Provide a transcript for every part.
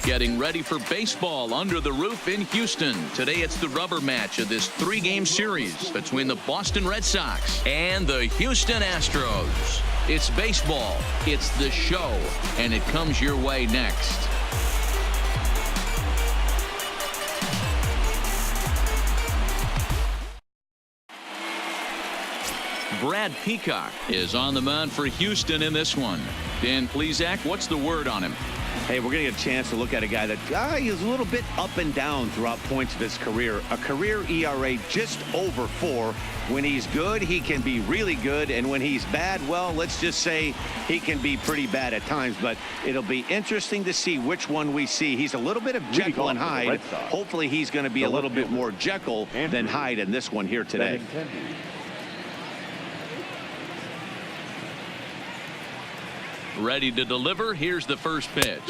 Getting ready for baseball under the roof in Houston. Today it's the rubber match of this 3-game series between the Boston Red Sox and the Houston Astros. It's baseball, it's the show, and it comes your way next. Brad Peacock is on the mound for Houston in this one. Dan Plesac, what's the word on him? Hey, we're going to get a chance to look at a guy that he's a little bit up and down throughout points of his career. A career ERA just over 4. When he's good, he can be really good. And when he's bad, well, let's just say he can be pretty bad at times. But it'll be interesting to see which one we see. He's a little bit of Jekyll and Hyde. Hopefully he's going to be a little bit more Jekyll than Hyde in this one here today. Ready to deliver. Here's the first pitch.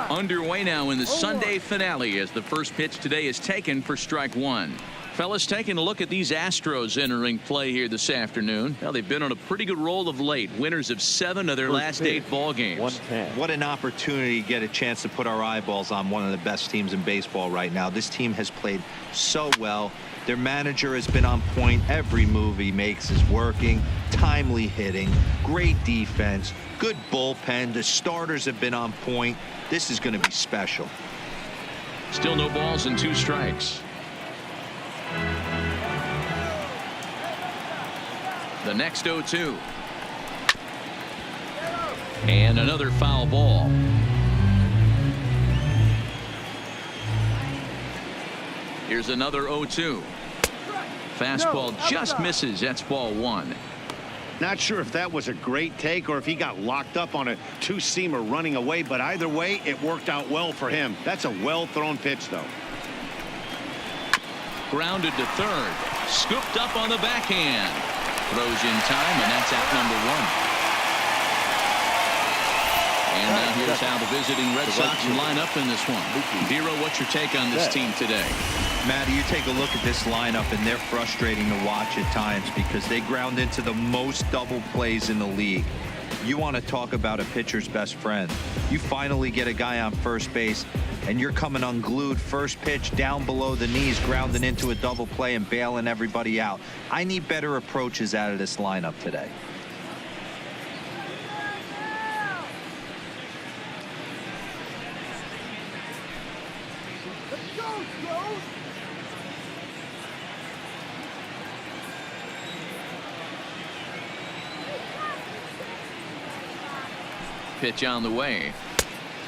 Underway now in the Sunday finale as the first pitch today is taken for strike 1. Fellas, taking a look at these Astros entering play here this afternoon. Well, they've been on a pretty good roll of late. Winners of 7 of their last 8 ball games. What an opportunity to get a chance to put our eyeballs on one of the best teams in baseball right now. This team has played so well. Their manager has been on point. Every move he makes is working. Timely hitting, great defense, good bullpen. The starters have been on point. This is going to be special. Still no balls and 2 strikes. The next 0-2. And another foul ball. Here's another 0-2. Fastball just misses. That's ball 1. Not sure if that was a great take or if he got locked up on a 2-seamer running away, but either way, it worked out well for him. That's a well-thrown pitch, though. Grounded to third. Scooped up on the backhand. Throws in time, and that's out number 1. And now here's how the visiting Red Sox line up in this one. Dero, what's your take on this team today? Matty, you take a look at this lineup, and they're frustrating to watch at times because they ground into the most double plays in the league. You want to talk about a pitcher's best friend. You finally get a guy on first base, and you're coming unglued first pitch down below the knees, grounding into a double play and bailing everybody out. I need better approaches out of this lineup today. Pitch on the way.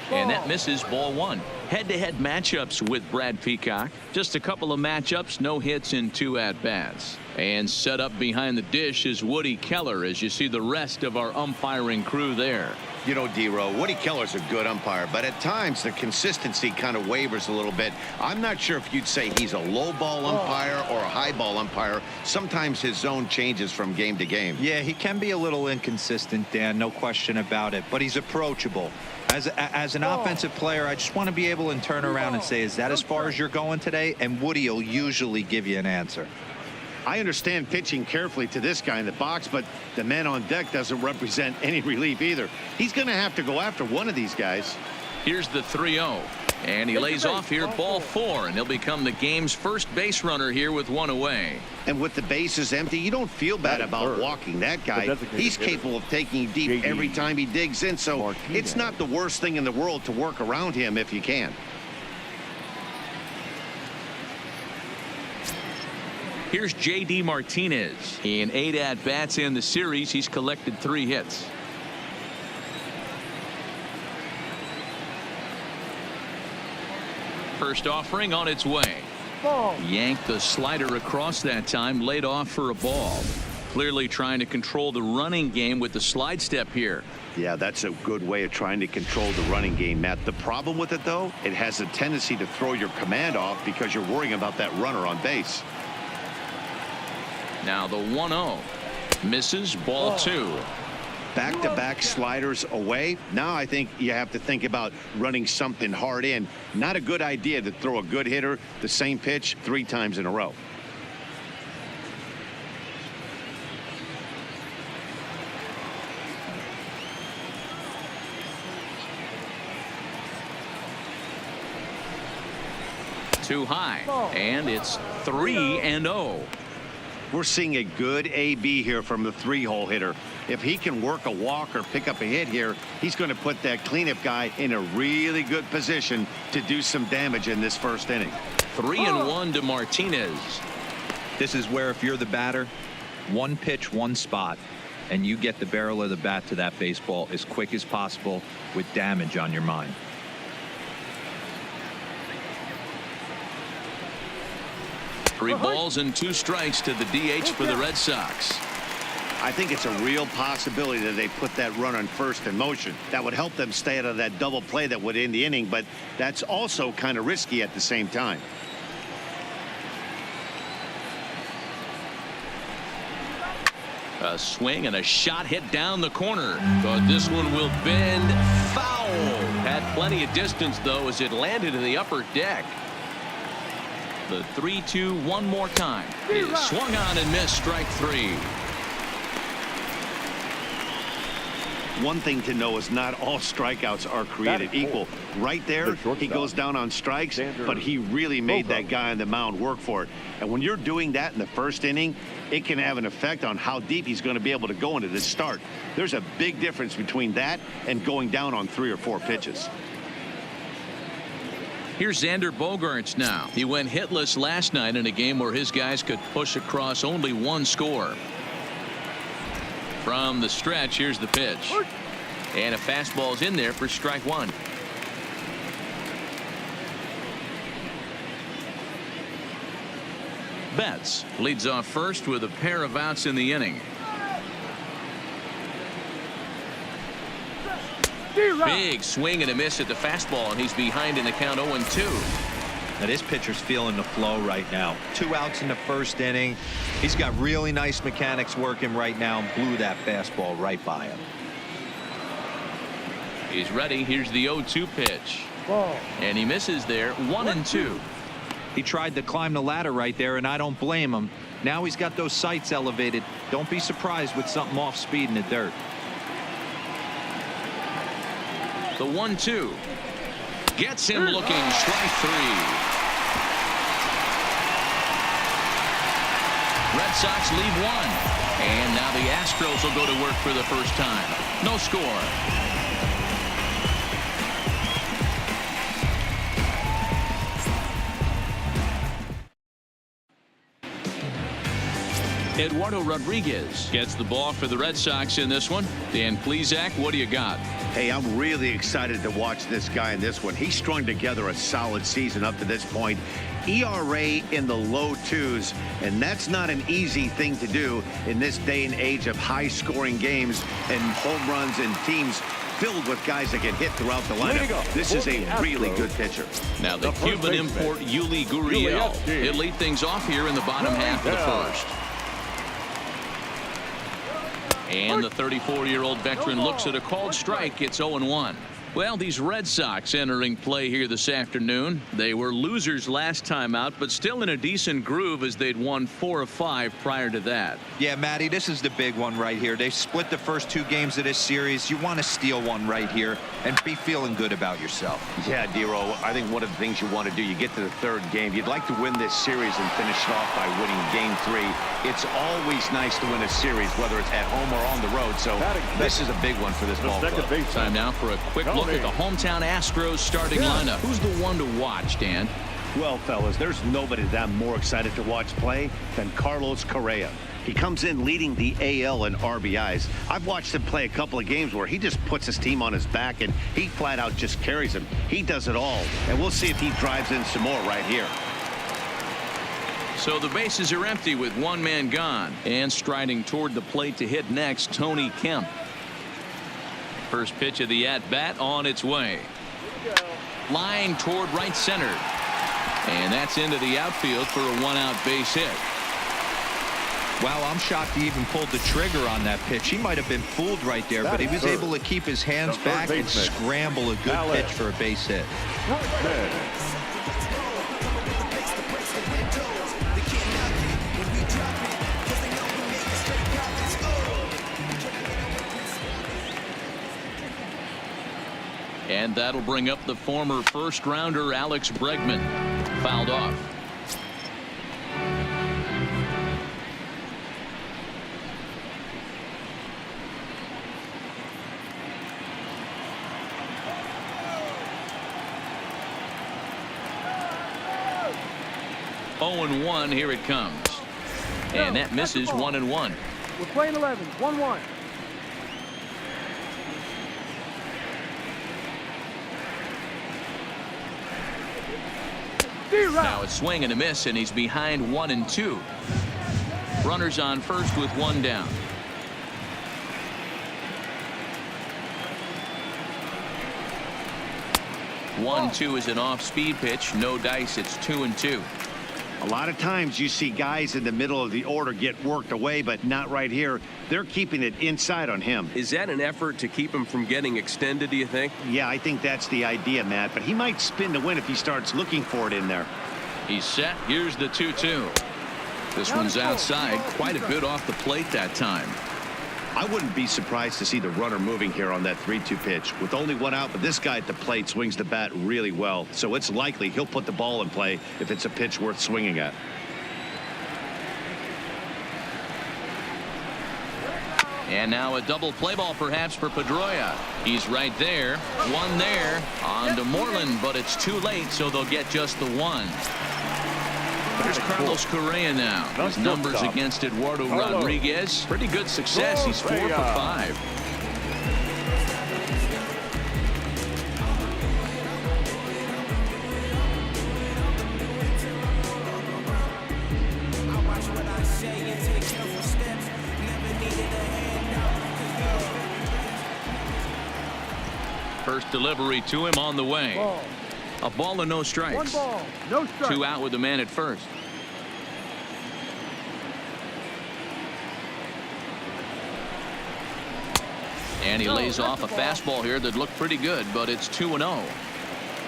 And that misses ball 1. Head-to-head matchups with Brad Peacock. Just a couple of matchups, no hits in 2 at-bats. And set up behind the dish is Woody Keller as you see the rest of our umpiring crew there. You know, D-Row, Woody Keller's a good umpire, but at times the consistency kind of wavers a little bit. I'm not sure if you'd say he's a low ball umpire or a high ball umpire. Sometimes his zone changes from game to game. Yeah, he can be a little inconsistent, Dan, no question about it, but he's approachable. As an offensive player, I just want to be able to turn around and say, is that as far as you're going today? And Woody will usually give you an answer. I understand pitching carefully to this guy in the box, but the man on deck doesn't represent any relief either. He's going to have to go after one of these guys. Here's the 3-0. And he lays off here, ball 4, and he'll become the game's first base runner here with 1 away. And with the bases empty, you don't feel bad about walking that guy. He's capable of taking deep every time he digs in, so it's not the worst thing in the world to work around him if you can. Here's J.D. Martinez. In 8 at-bats in the series, he's collected 3 hits. First offering on its way. Yanked the slider across that time, laid off for a ball. Clearly trying to control the running game with the slide step here. Yeah, that's a good way of trying to control the running game, Matt. The problem with it, though, it has a tendency to throw your command off because you're worrying about that runner on base. Now the 1-0. Misses, ball 2. Back-to-back sliders away. Now I think you have to think about running something hard in. Not a good idea to throw a good hitter the same pitch 3 times in a row. Too high, and it's 3-0. We're seeing a good AB here from the 3-hole hitter. If he can work a walk or pick up a hit here, he's going to put that cleanup guy in a really good position to do some damage in this first inning. 3-1 to Martinez. This is where if you're the batter, one pitch, one spot, and you get the barrel of the bat to that baseball as quick as possible with damage on your mind. Three balls and 2 strikes to the DH for the Red Sox. I think it's a real possibility that they put that run on first in motion. That would help them stay out of that double play that would end the inning, but that's also kind of risky at the same time. A swing and a shot hit down the corner, but this one will bend foul. Had plenty of distance though as it landed in the upper deck. The 3-2 one more time is swung on and missed. Strike 3. One thing to know is not all strikeouts are created equal. Right there, he goes down on strikes, but he really made that guy on the mound work for it. And when you're doing that in the first inning, it can have an effect on how deep he's going to be able to go into this start. There's a big difference between that and going down on 3 or 4 pitches. Here's Xander Bogaerts now. He went hitless last night in a game where his guys could push across only 1 score. From the stretch, here's the pitch. And a fastball's in there for strike 1. Betts leads off first with a pair of outs in the inning. Big swing and a miss at the fastball, and he's behind in the count 0-2. Now this pitcher's feeling the flow right now. 2 outs in the first inning. He's got really nice mechanics working right now and blew that fastball right by him. He's ready. Here's the 0-2 pitch. And he misses there. 1-2. He tried to climb the ladder right there, and I don't blame him. Now he's got those sights elevated. Don't be surprised with something off speed in the dirt. The 1-2 gets him looking. Strike 3. Red Sox lead 1, and now the Astros will go to work for the first time. No score. Eduardo Rodriguez gets the ball for the Red Sox in this one. Dan Plesac, what do you got? Hey, I'm really excited to watch this guy in this one. He strung together a solid season up to this point. ERA in the low 2s, and that's not an easy thing to do in this day and age of high-scoring games and home runs and teams filled with guys that get hit throughout the lineup. This is a really good pitcher. Now the Cuban import Yuli Gurriel. He'll lead things off here in the bottom half of the first. And the 34-year-old veteran looks at a called strike. It's 0-1. Well, these Red Sox entering play here this afternoon. They were losers last time out, but still in a decent groove as they'd won 4 of 5 prior to that. Yeah, Matty, this is the big one right here. They split the first 2 games of this series. You want to steal one right here and be feeling good about yourself. Yeah, Dero, I think one of the things you want to do, you get to the 3rd game. You'd like to win this series and finish it off by winning game 3. It's always nice to win a series, whether it's at home or on the road. So this is a big one for this ball club. Time now for a quick look at the hometown Astros starting lineup. Who's the one to watch, Dan? Well, fellas, there's nobody that I'm more excited to watch play than Carlos Correa. He comes in leading the AL in RBIs. I've watched him play a couple of games where he just puts his team on his back and he flat out just carries them. He does it all, and we'll see if he drives in some more right here. So the bases are empty with 1 man gone, and striding toward the plate to hit next, Tony Kemp. First pitch of the at-bat on its way. Line toward right center. And that's into the outfield for a 1-out base hit. Wow, I'm shocked he even pulled the trigger on that pitch. He might have been fooled right there, but he was able to keep his hands back and scramble a good pitch for a base hit. And that'll bring up the former first-rounder Alex Bregman. fouled off. Oh and 1, here it comes. And that misses 1-1. We're playing 11, 1-1. Now a swing and a miss, and he's behind 1-2. Runners on first with one down. One, 2 is an off-speed pitch. No dice. It's 2-2. A lot of times you see guys in the middle of the order get worked away, but not right here. They're keeping it inside on him. Is that an effort to keep him from getting extended, do you think? Yeah, I think that's the idea, Matt, but he might spin to win if he starts looking for it in there. He's set. Here's the 2-2. This one's outside, quite a bit off the plate that time. I wouldn't be surprised to see the runner moving here on that 3-2 pitch. With only one out, but this guy at the plate swings the bat really well, so it's likely he'll put the ball in play if it's a pitch worth swinging at. And now a double play ball perhaps for Pedroia. He's right there. One there. On to Moreland, but it's too late, so they'll get just the one. There's Carlos Correa now. His numbers against Eduardo Rodriguez. Pretty good success. He's 4 for 5. First delivery to him on the way. A ball and no strikes. 1 ball, no strikes. 2 out with the man at first. And he lays off a fastball here that looked pretty good, but it's 2-0.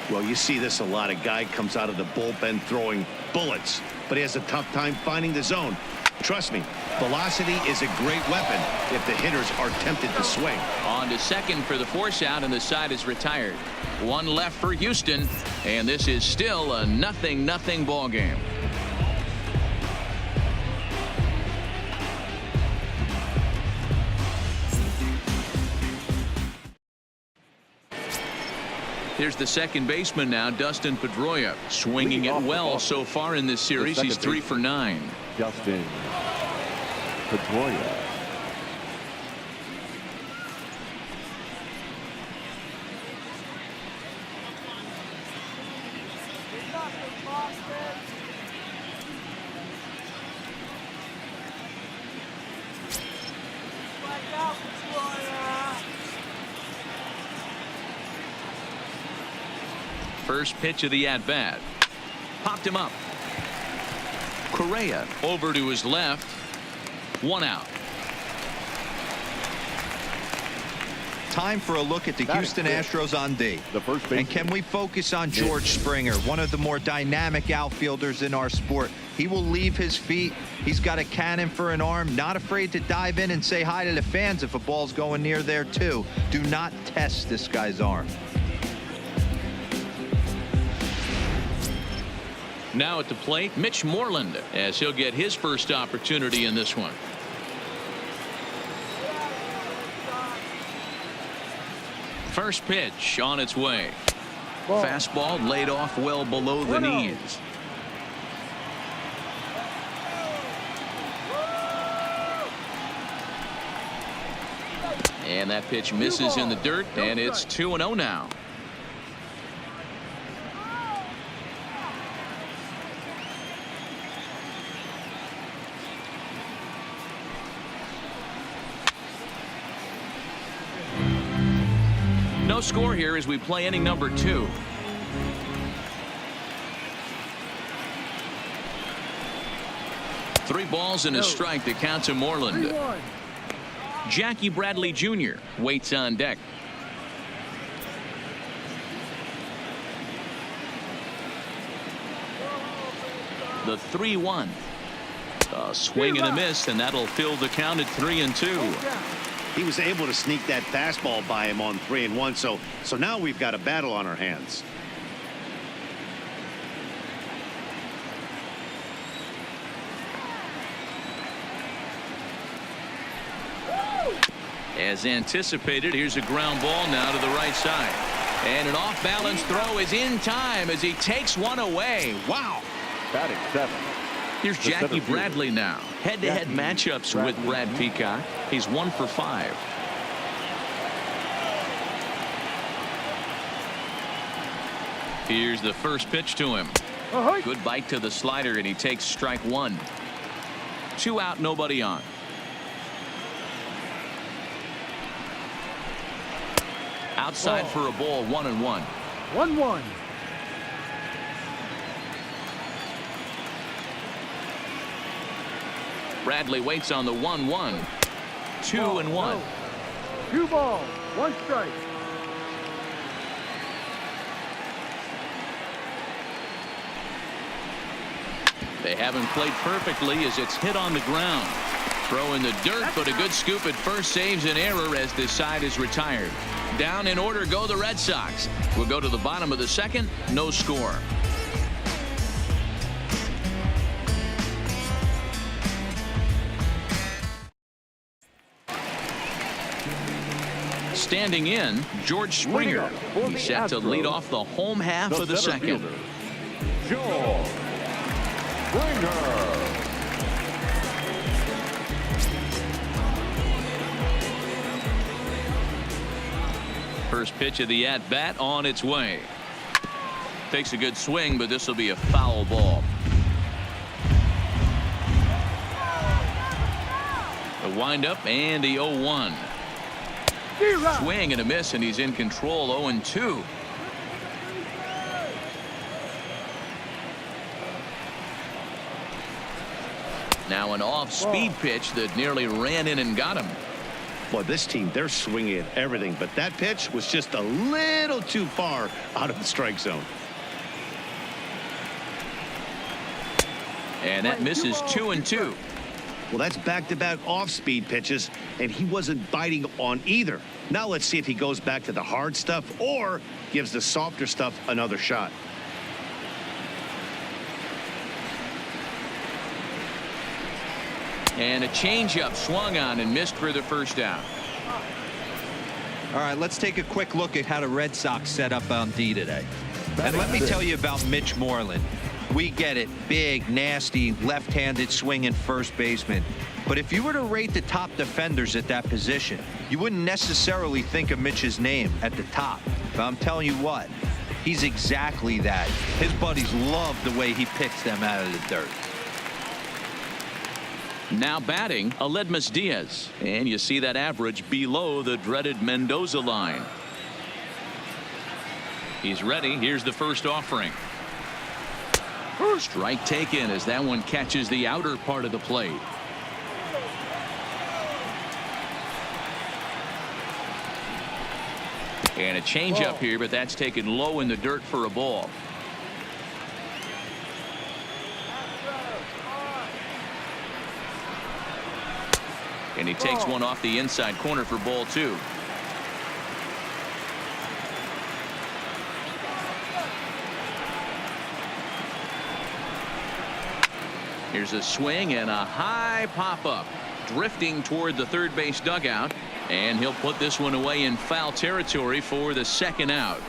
Well, you see this a lot. A guy comes out of the bullpen throwing bullets, but he has a tough time finding the zone. Trust me, velocity is a great weapon if the hitters are tempted to swing. On to second for the force out, and the side is retired. One left for Houston, and this is still a 0-0 ball game. Here's the second baseman now, Dustin Pedroia, swinging it well so far in this series. He's 3 for 9. Dustin Pedroia. First pitch of the at-bat. Popped him up. Correa over to his left. 1 out. Time for a look at the Houston Astros on D. And can we focus on George Springer, one of the more dynamic outfielders in our sport? He will leave his feet. He's got a cannon for an arm, not afraid to dive in and say hi to the fans if a ball's going near there too. Do not test this guy's arm. Now at the plate, Mitch Moreland, as he'll get his first opportunity in this one. First pitch on its way. Fastball laid off well below the knees. And that pitch misses in the dirt, and it's 2-0 now. No score here as we play inning number 2. Three balls and a strike to count to Moreland. Jackie Bradley Jr. waits on deck. The 3-1. A swing and a miss, and that'll fill the count at 3-2. He was able to sneak that fastball by him on 3-1, so now we've got a battle on our hands. As anticipated, here's a ground ball now to the right side. And an off-balance throw is in time as he takes one away. Wow. Batting 7. Here's Jackie Bradley now. Head-to-head matchups with Brad Peacock. He's 1 for 5. Here's the first pitch to him. Good bite to the slider, and he takes strike 1. 2 out, nobody on. Outside for a ball, 1-1. 1-1. Bradley waits on the 1-1. 2-1. 2 balls, 1 strike. They haven't played perfectly as it's hit on the ground. Throw in the dirt, but a good scoop at first saves an error as this side is retired. Down in order go the Red Sox. We'll go to the bottom of the second. No score. Standing in, George Springer. He's set to lead off the home half of the second. George Springer. First pitch of the at-bat on its way. Takes a good swing, but this will be a foul ball. The windup and the 0-1. Swing and a miss, and he's in control. 0-2. Now an off-speed pitch that nearly ran in and got him. Boy, this team, they're swinging at everything, but that pitch was just a little too far out of the strike zone. And that misses 2-2. Well, that's back-to-back off-speed pitches, and he wasn't biting on either. Now let's see if he goes back to the hard stuff or gives the softer stuff another shot. And a changeup swung on and missed for the first out. All right, let's take a quick look at how the Red Sox set up on D today. And let me tell you about Mitch Moreland. We get it. Big, nasty, left-handed swinging first baseman. But if you were to rate the top defenders at that position, you wouldn't necessarily think of Mitch's name at the top. But I'm telling you what, he's exactly that. His buddies love the way he picks them out of the dirt. Now batting, Aledmus Diaz. And you see that average below the dreaded Mendoza line. He's ready. Here's the first offering. Strike taken as that one catches the outer part of the plate. And a changeup here, but that's taken low in the dirt for a ball. And he takes one off the inside corner for ball 2. Here's a swing and a high pop-up. Drifting toward the third base dugout. And he'll put this one away in foul territory for the second out.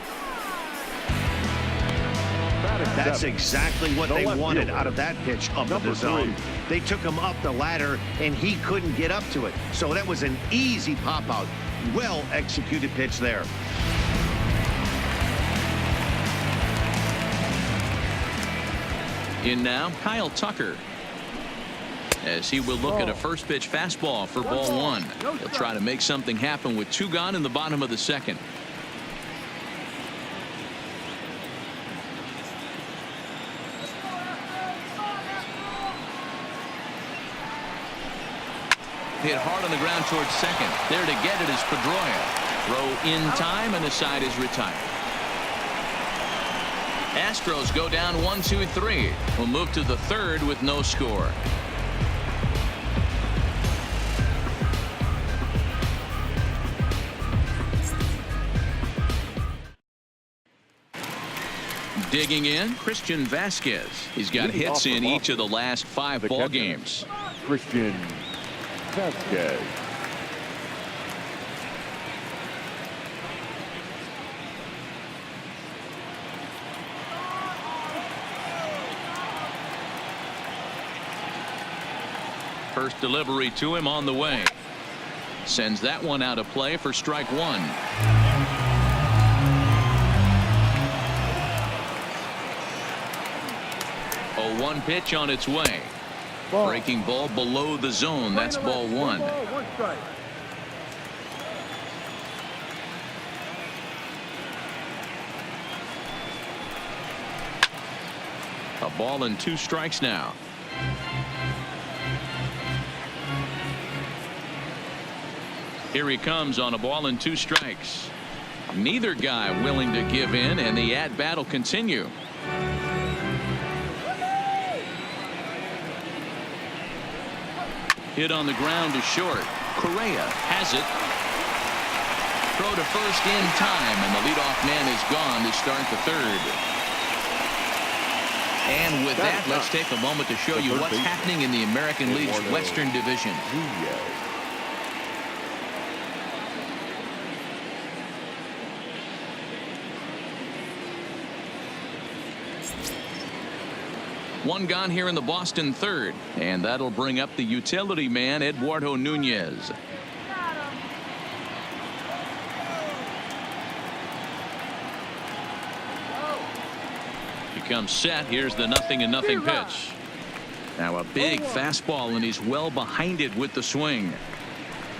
That's exactly what they wanted out of that pitch up in the zone. They took him up the ladder, and he couldn't get up to it. So that was an easy pop-out. Well-executed pitch there. In now, Kyle Tucker. As he will look at a first pitch fastball for ball 1. He'll try to make something happen with 2 gone in the bottom of the second. Hit hard on the ground towards second. There to get it is Pedroia. Throw in time, and the side is retired. Astros go down 1-2-3. We'll move to the third with no score. Digging in, Christian Vasquez. He's got hits in each of the last 5 ball games. Christian Vasquez. First delivery to him on the way. Sends that one out of play for strike one. A 1 pitch on its way. Ball. Breaking ball below the zone. That's ball one. 1 ball, 1 strike. A ball and 2 strikes now. Here he comes on a ball and 2 strikes. Neither guy willing to give in, and the at-bat will continue. Hit on the ground to short. Correa has it. Throw to first in time, and the leadoff man is gone to start the third. And with that, let's take a moment to show you what's happening in the American League's Western Division. One gone here in the Boston third, and that'll bring up the utility man, Eduardo Nunez. He comes set. Here's the 0-0 pitch. Now a big fastball, and he's well behind it with the swing.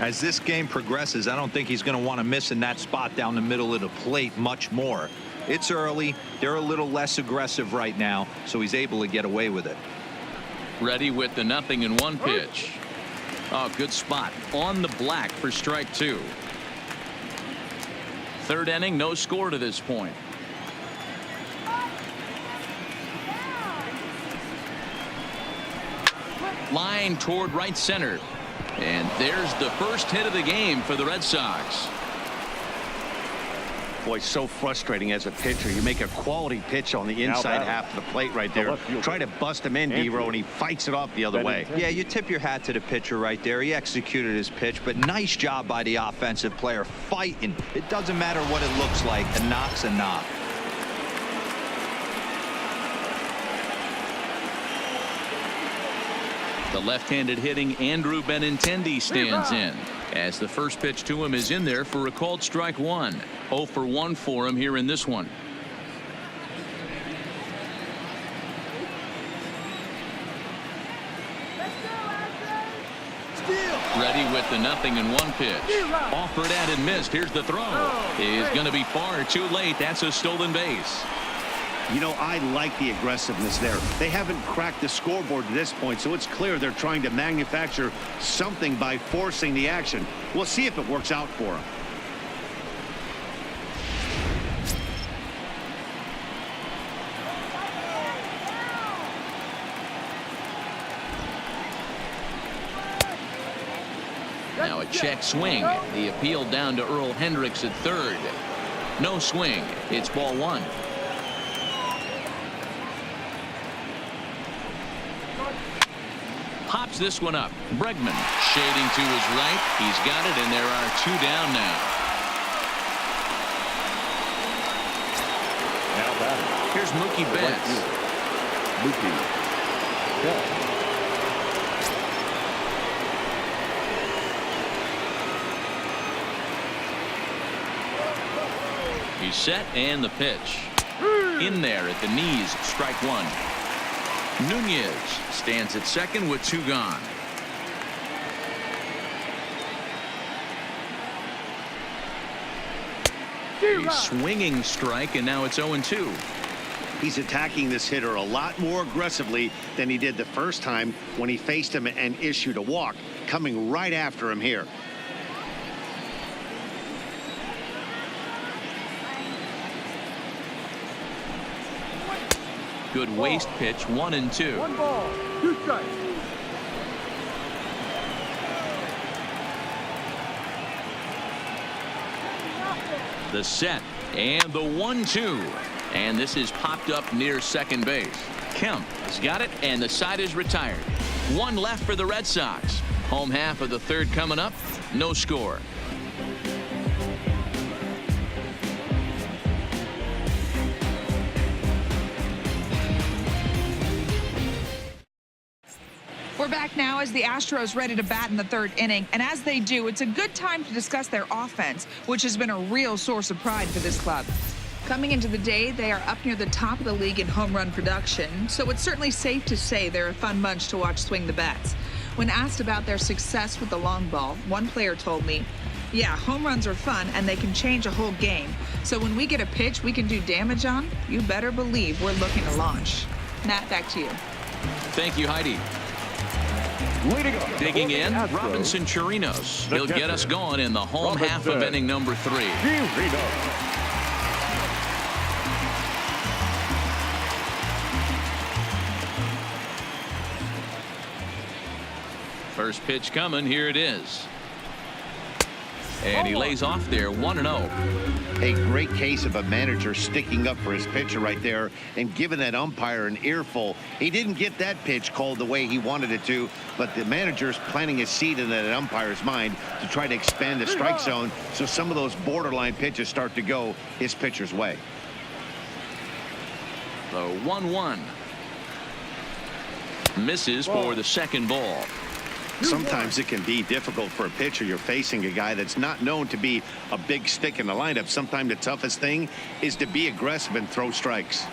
As this game progresses, I don't think he's going to want to miss in that spot down the middle of the plate much more. It's early. They're a little less aggressive right now, so he's able to get away with it. Ready with the 0-1 pitch. Oh, good spot on the black for strike two. Third inning, no score to this point. Line toward right center. And there's the first hit of the game for the Red Sox. Boy, so frustrating as a pitcher. You make a quality pitch on the inside half of the plate right there. Try to bust him in, D-Row, and he fights it off the other way. Yeah, you tip your hat to the pitcher right there. He executed his pitch, but nice job by the offensive player fighting. It doesn't matter what it looks like. A knock's a knock. The left-handed hitting Andrew Benintendi stands in, as the first pitch to him is in there for a called strike one. 0 for 1 for him here in this one. Ready with the 0-1 pitch. Offered at and missed. Here's the throw. Is going to be far too late. That's a stolen base. You know, I like the aggressiveness there. They haven't cracked the scoreboard to this point, so it's clear they're trying to manufacture something by forcing the action. We'll see if it works out for them. Now a check swing. The appeal down to Earl Hendricks at third. No swing. It's ball one. Pops this one up. Bregman shading to his right. He's got it, and there are 2 down now. Now batting. Here's Mookie Betts. Mookie. Betts. He's set, and the pitch. In there at the knees, strike one. Nunez stands at second with 2 gone. A swinging strike, and now it's 0-2. He's attacking this hitter a lot more aggressively than he did the first time when he faced him and issued a walk. Coming right after him here. Good waist pitch, 1-2. 1 ball, 2 strikes. The set and the 1-2, and this is popped up near second base. Kemp has got it, and the side is retired. 1 left for the Red Sox. Home half of the third coming up. No score. We're back now as the Astros ready to bat in the third inning. And as they do, it's a good time to discuss their offense, which has been a real source of pride for this club. Coming into the day, they are up near the top of the league in home run production, so it's certainly safe to say they're a fun bunch to watch swing the bats. When asked about their success with the long ball, one player told me, "Yeah, home runs are fun and they can change a whole game. So when we get a pitch we can do damage on, you better believe we're looking to launch." Matt, back to you. Thank you, Heidi. Digging in, Robinson Chirinos. He'll get us going in the home half of inning number 3. First pitch coming. Here it is. And he lays off there, 1-0. A great case of a manager sticking up for his pitcher right there and giving that umpire an earful. He didn't get that pitch called the way he wanted it to, but the manager's planting a seed in that umpire's mind to try to expand the strike zone so some of those borderline pitches start to go his pitcher's way. The 1-1. Misses for the second ball. Sometimes it can be difficult for a pitcher. You're facing a guy that's not known to be a big stick in the lineup. Sometimes the toughest thing is to be aggressive and throw strikes.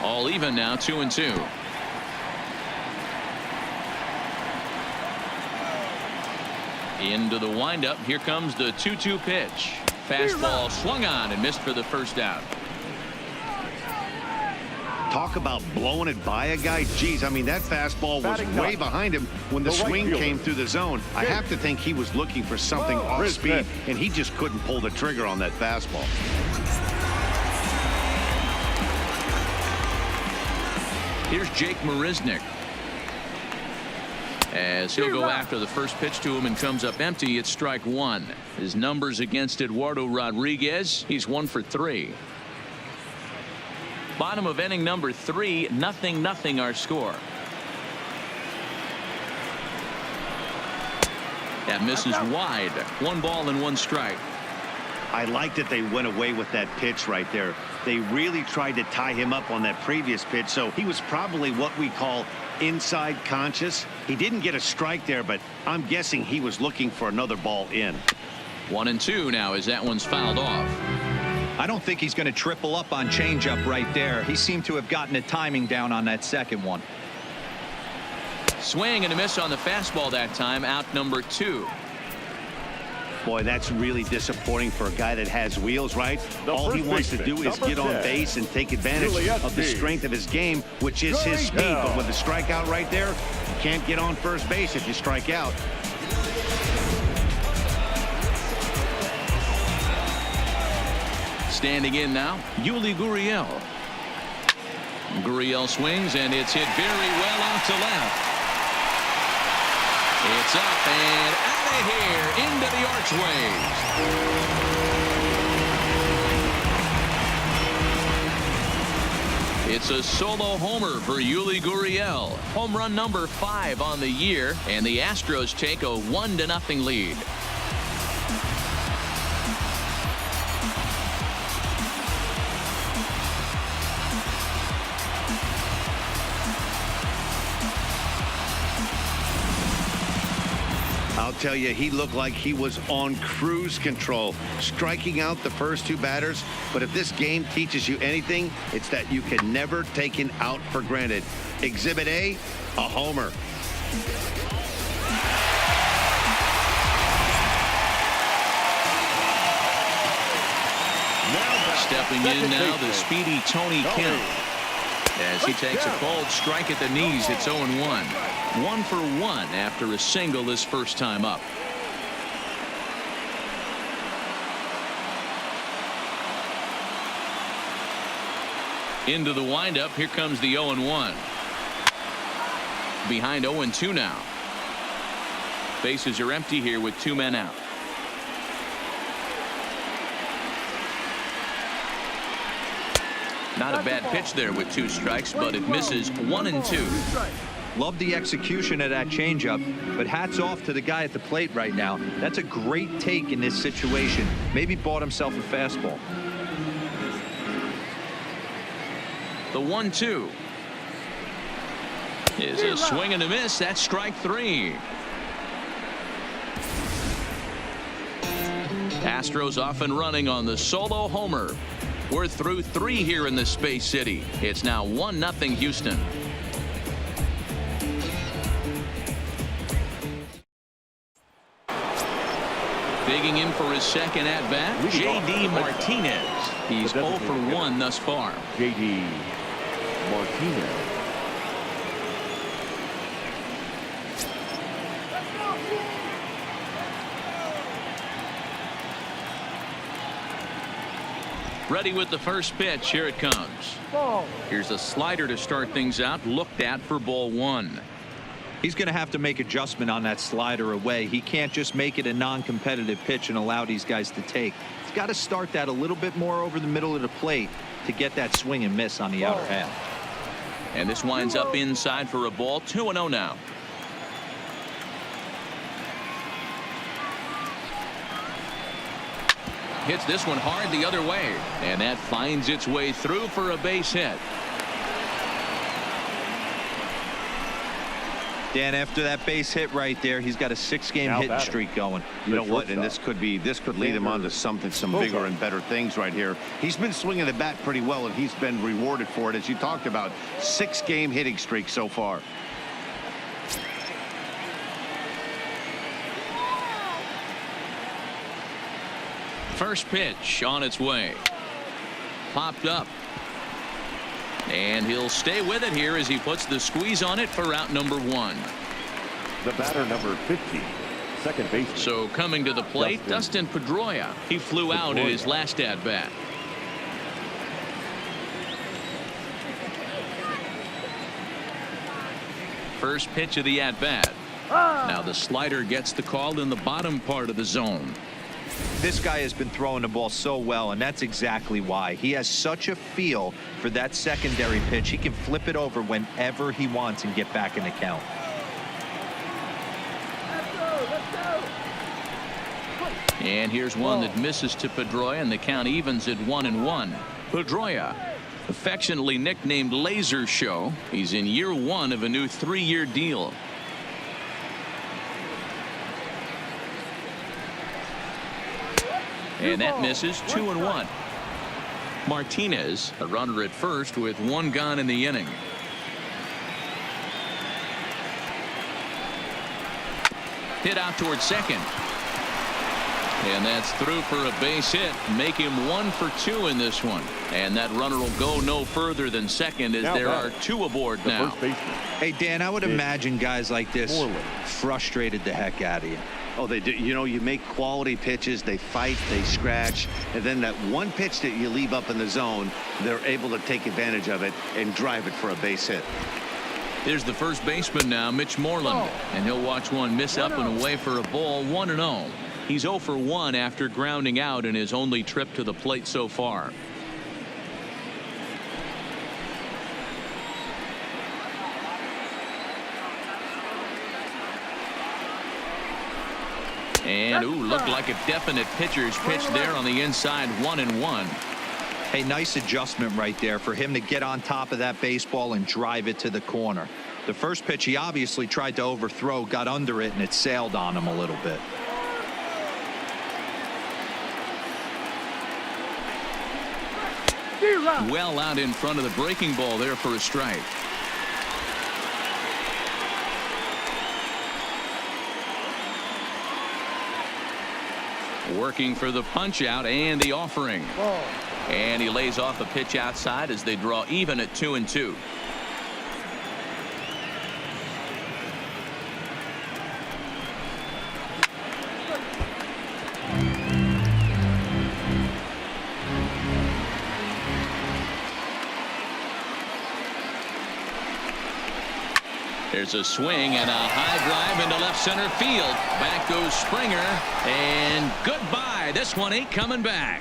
All even now, 2-2. Into the windup. Here comes the 2-2 pitch. Fastball swung on and missed for the first out. Talk about blowing it by a guy. Geez, I mean, that fastball was way behind him when the swing came through the zone. I have to think he was looking for something off speed, and he just couldn't pull the trigger on that fastball. Here's Jake Marisnick. As he'll go after the first pitch to him and comes up empty, it's strike one. His numbers against Eduardo Rodriguez, he's 1 for 3. Bottom of inning number 3, 0-0 our score. That misses wide. 1 ball and 1 strike. I like that they went away with that pitch right there. They really tried to tie him up on that previous pitch, so he was probably what we call inside conscious. He didn't get a strike there, but I'm guessing he was looking for another ball in. 1-2 now as that one's fouled off. I don't think he's going to triple up on changeup right there. He seemed to have gotten the timing down on that second one. Swing and a miss on the fastball that time. Out number 2. Boy, that's really disappointing for a guy that has wheels, right? All he wants to do is get on base and take advantage of the strength of his game, which is his speed. But with the strikeout right there, you can't get on first base if you strike out. Standing in now, Yuli Gurriel. Gurriel swings, and it's hit very well out to left. It's up and out of here into the archways. It's a solo homer for Yuli Gurriel. Home run number 5 on the year, and the Astros take a 1-0 lead. I'll tell you, he looked like he was on cruise control, striking out the first 2 batters. But if this game teaches you anything, it's that you can never take an out for granted. Exhibit A, a homer. Stepping in now, the speedy Tony Kemp. As he takes a cold strike at the knees, it's 0-1. 1 for 1 after a single his first time up. Into the windup. Here comes the 0-1. Behind 0-2 now. Bases are empty here with 2 men out. Not a bad pitch there with 2 strikes, but it misses 1-2. Love the execution of that changeup, but hats off to the guy at the plate right now. That's a great take in this situation. Maybe bought himself a fastball. The 1-2. Is a swing and a miss. That's strike 3. Astros off and running on the solo homer. We're through 3 here in the Space City. It's now 1-0 Houston. Digging in for his second at-bat, J.D. Martinez. He's 0 for 1 thus far. J.D. Martinez. Ready with the first pitch. Here it comes. Ball. Here's a slider to start things out. Looked at for ball 1. He's going to have to make adjustment on that slider away. He can't just make it a non-competitive pitch and allow these guys to take. He's got to start that a little bit more over the middle of the plate to get that swing and miss on the outer half. And this winds up inside for a ball. 2-0 now. Hits this one hard the other way, and that finds its way through for a base hit. Dan, after that base hit right there, he's got a 6-game hitting streak going. You know what? And this could lead him on to some bigger and better things right here. He's been swinging the bat pretty well, and he's been rewarded for it, as you talked about. 6-game hitting streak so far. First pitch on its way. Popped up. And he'll stay with it here as he puts the squeeze on it for out number 1. The batter, number 50, second baseman. So coming to the plate, Dustin Pedroia. He flew out in his last at-bat. First pitch of the at-bat. Now the slider gets the call in the bottom part of the zone. This guy has been throwing the ball so well, and that's exactly why. He has such a feel for that secondary pitch. He can flip it over whenever he wants and get back in the count. And here's one that misses to Pedroia, and the count evens at 1-1. Pedroia, affectionately nicknamed Laser Show. He's in year 1 of a new 3-year deal. And that misses. 2-1. Martinez, a runner at first with 1 gone in the inning. Hit out towards second. And that's through for a base hit. Make him 1 for 2 in this one. And that runner will go no further than second as there are 2 aboard now. Hey, Dan, I would imagine guys like this frustrated the heck out of you. Oh, they do. You know, you make quality pitches, they fight, they scratch, and then that one pitch that you leave up in the zone, they're able to take advantage of it and drive it for a base hit. There's the first baseman now, Mitch Moreland, and he'll watch one miss up and away for a ball. 1-0. He's 0 for 1 after grounding out in his only trip to the plate so far. And looked like a definite pitcher's pitch there on the inside. 1-1. Hey, nice adjustment right there for him to get on top of that baseball and drive it to the corner. The first pitch he obviously tried to overthrow, got under it, and it sailed on him a little bit. Well out in front of the breaking ball there for a strike. Working for the punch out and the offering. And he lays off a pitch outside as they draw even at 2-2. There's a swing and a high drive into left center field. Back goes Springer, and goodbye. This one ain't coming back.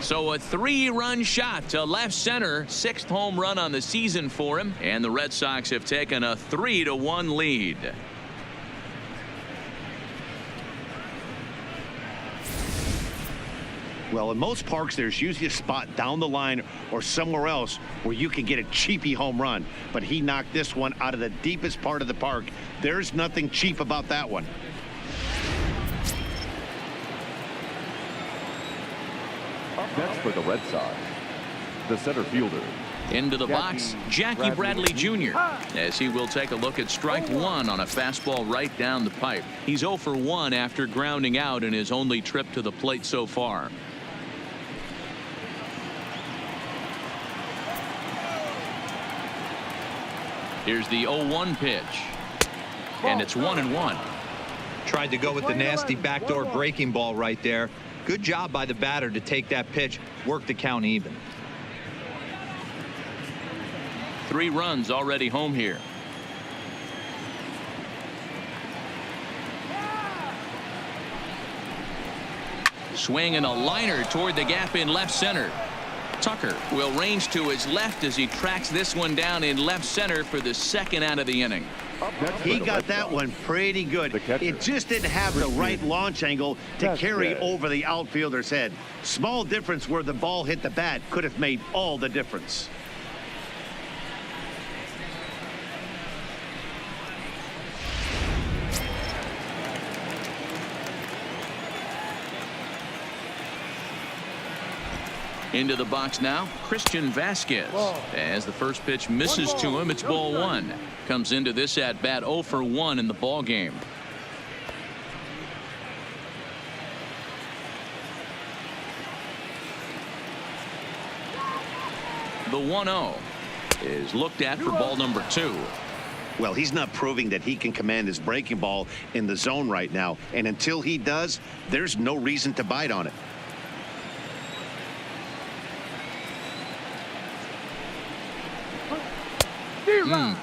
So a 3-run shot to left center. 6th home run on the season for him, and the Red Sox have taken a 3-1 lead. Well, in most parks, there's usually a spot down the line or somewhere else where you can get a cheapy home run. But he knocked this one out of the deepest part of the park. There's nothing cheap about that one. Up next for the Red Sox, the center fielder. Into the box, Jackie Bradley Jr. as he will take a look at strike one on a fastball right down the pipe. He's 0 for 1 after grounding out in his only trip to the plate so far. Here's the 0-1 pitch. And it's 1-1. Tried to go with the nasty backdoor breaking ball right there. Good job by the batter to take that pitch, work the count even. 3 runs already home here. Swing and a liner toward the gap in left center. Tucker will range to his left as he tracks this one down in left center for the second out of the inning. He got that one pretty good. It just didn't have the right launch angle to carry over the outfielder's head. Small difference where the ball hit the bat could have made all the difference. Into the box now, Christian Vasquez. As the first pitch misses to him, it's ball 1. Comes into this at bat 0 for 1 in the ball game. The 1-0 is looked at for ball number 2. Well, he's not proving that he can command his breaking ball in the zone right now. And until he does, there's no reason to bite on it.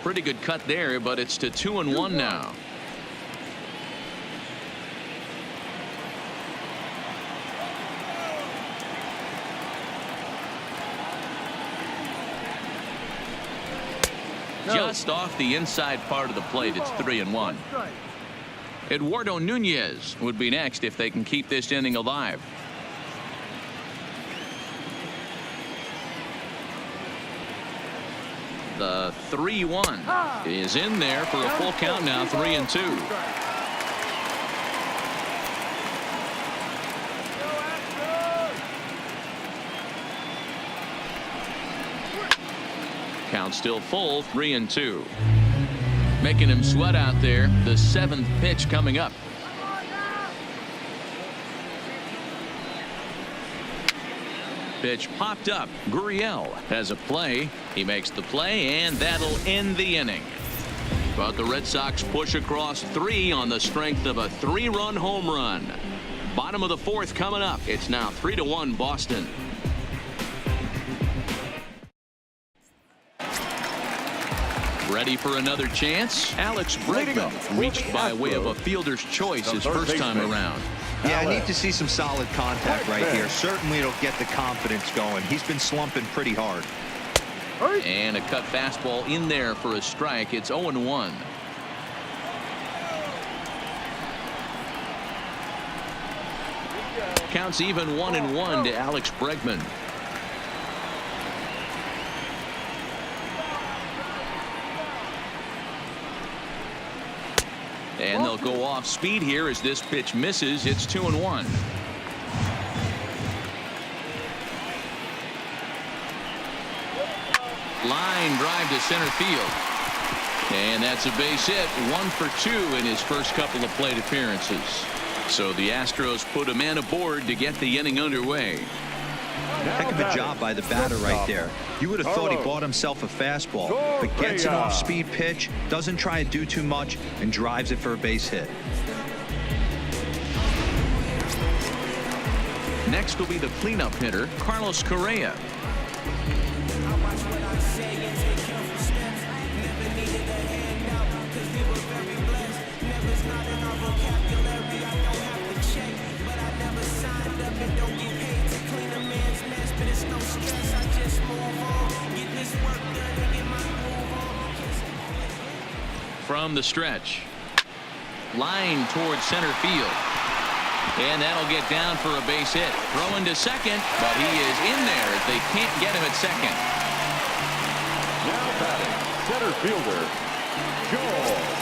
Pretty good cut there, but it's to 2-1 now. Just off the inside part of the plate, it's 3-1. Eduardo Nunez would be next if they can keep this inning alive. The 3-1 is in there for a full count now, 3-2. Count still full, 3-2. Making him sweat out there. The 7th pitch coming up. Pitch popped up. Gurriel has a play. He makes the play, and that'll end the inning. But the Red Sox push across 3 on the strength of a 3-run home run. Bottom of the 4th coming up. It's now 3-1 Boston. Ready for another chance? Alex Bregman reached by way of a fielder's choice his first time around. Yeah, I need to see some solid contact right here. Certainly it'll get the confidence going. He's been slumping pretty hard. And a cut fastball in there for a strike. It's 0-1. Counts even 1-1 to Alex Bregman. And they'll go off speed here as this pitch misses. It's 2-1. Line drive to center field. And that's a base hit. 1 for 2 in his first couple of plate appearances. So the Astros put a man aboard to get the inning underway. Heck of a job by the batter right there. You would have thought he bought himself a fastball, but gets an off-speed pitch, doesn't try to do too much, and drives it for a base hit. Next will be the cleanup hitter, Carlos Correa. From the stretch. Line towards center field. And that'll get down for a base hit. Throwing to second, but he is in there as they can't get him at second. Now batting, center fielder, George.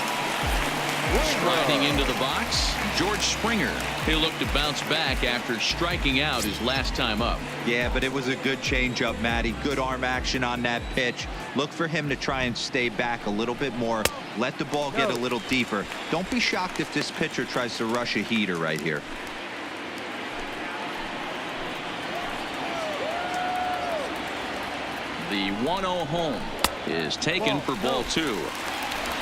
Striding into the box, George Springer. He'll look to bounce back after striking out his last time up. Yeah, but it was a good changeup, Matty. Good arm action on that pitch. Look for him to try and stay back a little bit more. Let the ball get a little deeper. Don't be shocked if this pitcher tries to rush a heater right here. The 1-0 home is taken for ball 2.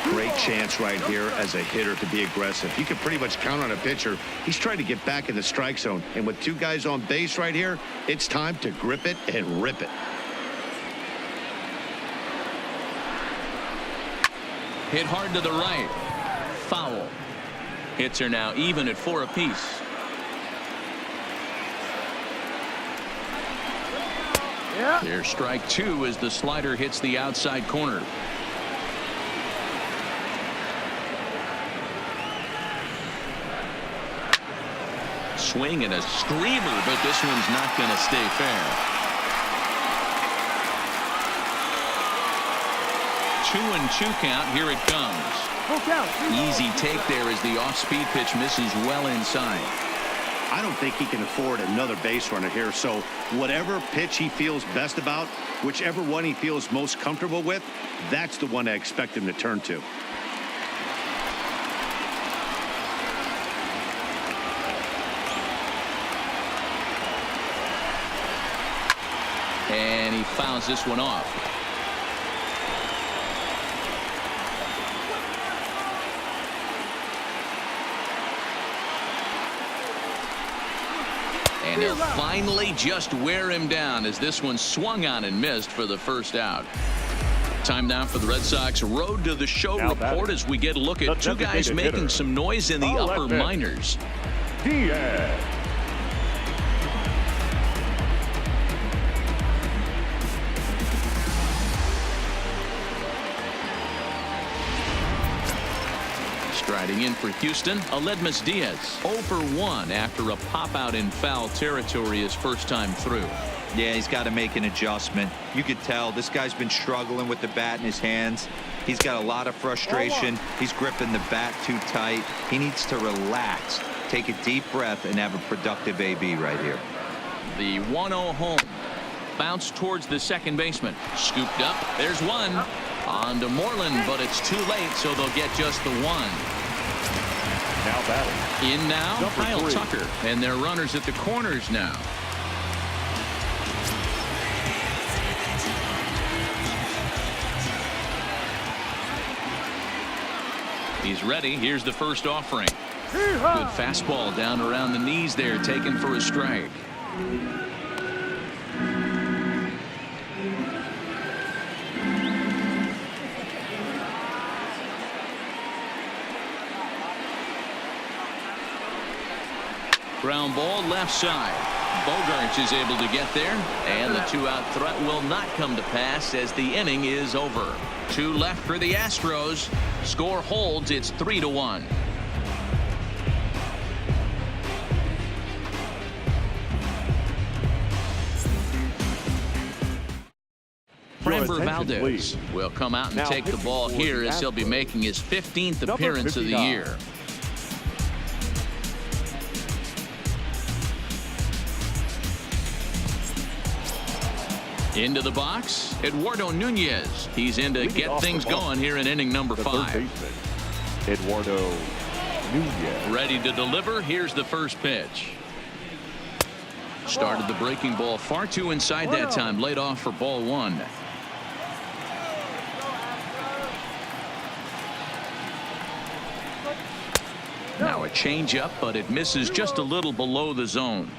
Great chance right here as a hitter to be aggressive. You can pretty much count on a pitcher. He's trying to get back in the strike zone. And with 2 guys on base right here, it's time to grip it and rip it. Hit hard to the right. Foul. Hits are now even at 4 apiece. Yeah. There's strike 2 as the slider hits the outside corner. Swing and a screamer, but this one's not going to stay fair. 2-2 count. Here it comes. Full count. Easy take there as the off-speed pitch misses well inside. I don't think he can afford another base runner here. So whatever pitch he feels best about, whichever one he feels most comfortable with, that's the one I expect him to turn to. And he fouls this one off. And he'll finally just wear him down as this one swung on and missed for the first out. Time now for the Red Sox Road to the Show report as we get a look at 2 guys making some noise in the upper minors. Diaz. Striding in for Houston, Aledmus Diaz, 0 for 1 after a pop-out in foul territory his first time through. Yeah, he's got to make an adjustment. You could tell this guy's been struggling with the bat in his hands. He's got a lot of frustration. He's gripping the bat too tight. He needs to relax, take a deep breath, and have a productive AB right here. The 1-0 home. Bounce towards the second baseman. Scooped up. There's one. On to Moreland, but it's too late, so they'll get just the one. Now batting. In now, Kyle Tucker. And their runners at the corners now. He's ready. Here's the first offering. Good fastball down around the knees there, taken for a strike. Ground ball left side. Bogaerts is able to get there, and the 2-out threat will not come to pass as the inning is over. 2 left for the Astros. Score holds. It's 3-1. Framber Valdez will come out and Now take the ball here as he'll be making his 15th appearance of the year. Into the box, Eduardo Nunez. He's in to get things going here in inning number 5. Eduardo Nunez. Ready to deliver. Here's the first pitch. Started the breaking ball far too inside that time. Laid off for ball 1. Now a changeup, but it misses just a little below the zone.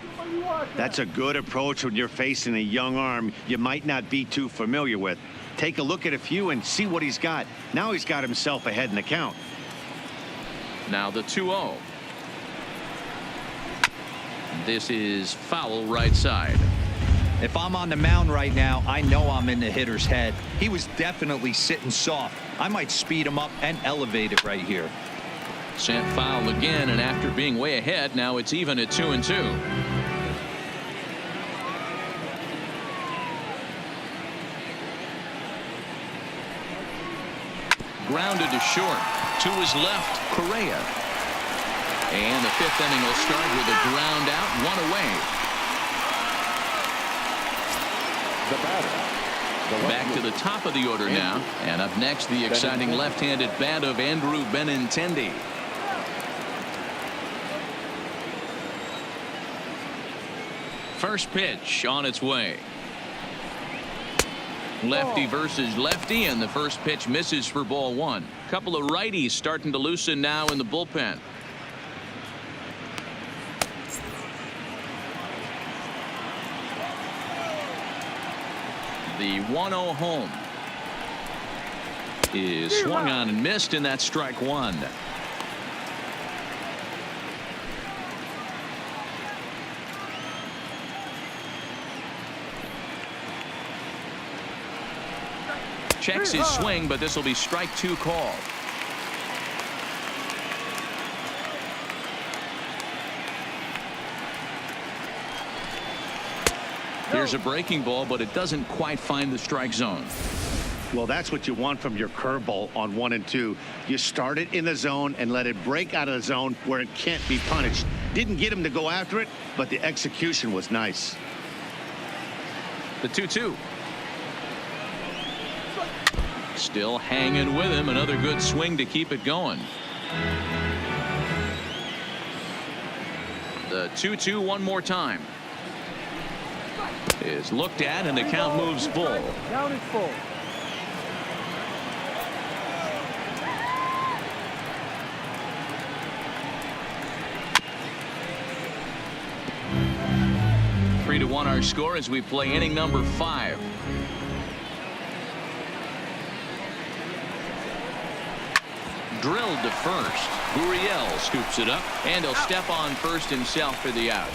That's a good approach when you're facing a young arm you might not be too familiar with. Take a look at a few and see what he's got. Now he's got himself ahead in the count. Now the 2-0. This is foul right side. If I'm on the mound right now, I know I'm in the hitter's head. He was definitely sitting soft. I might speed him up and elevate it right here. Sent foul again, and after being way ahead, now it's even at 2-2. Grounded to short. To his left, Correa. And the fifth inning will start with a ground out, one away. The batter. Back to the top of the order now. And up next, the exciting left-handed bat of Andrew Benintendi. First pitch on its way. Lefty versus lefty, and the first pitch misses for ball one. Couple of righties starting to loosen now in the bullpen. The 1-0 home is swung on and missed, and that's strike one. Checks his swing, but this will be strike two call. Here's a breaking ball, but it doesn't quite find the strike zone. Well, that's what you want from your curveball on 1 and 2. You start it in the zone and let it break out of the zone where it can't be punished. Didn't get him to go after it, but the execution was nice. The 2-2. Still hanging with him. Another good swing to keep it going. The 2-2 one more time. Is looked at, and the count moves full. Down is full. Three to 1 our score as we play inning number 5. Drilled to first. Gurriel scoops it up, and he'll step on first himself for the out.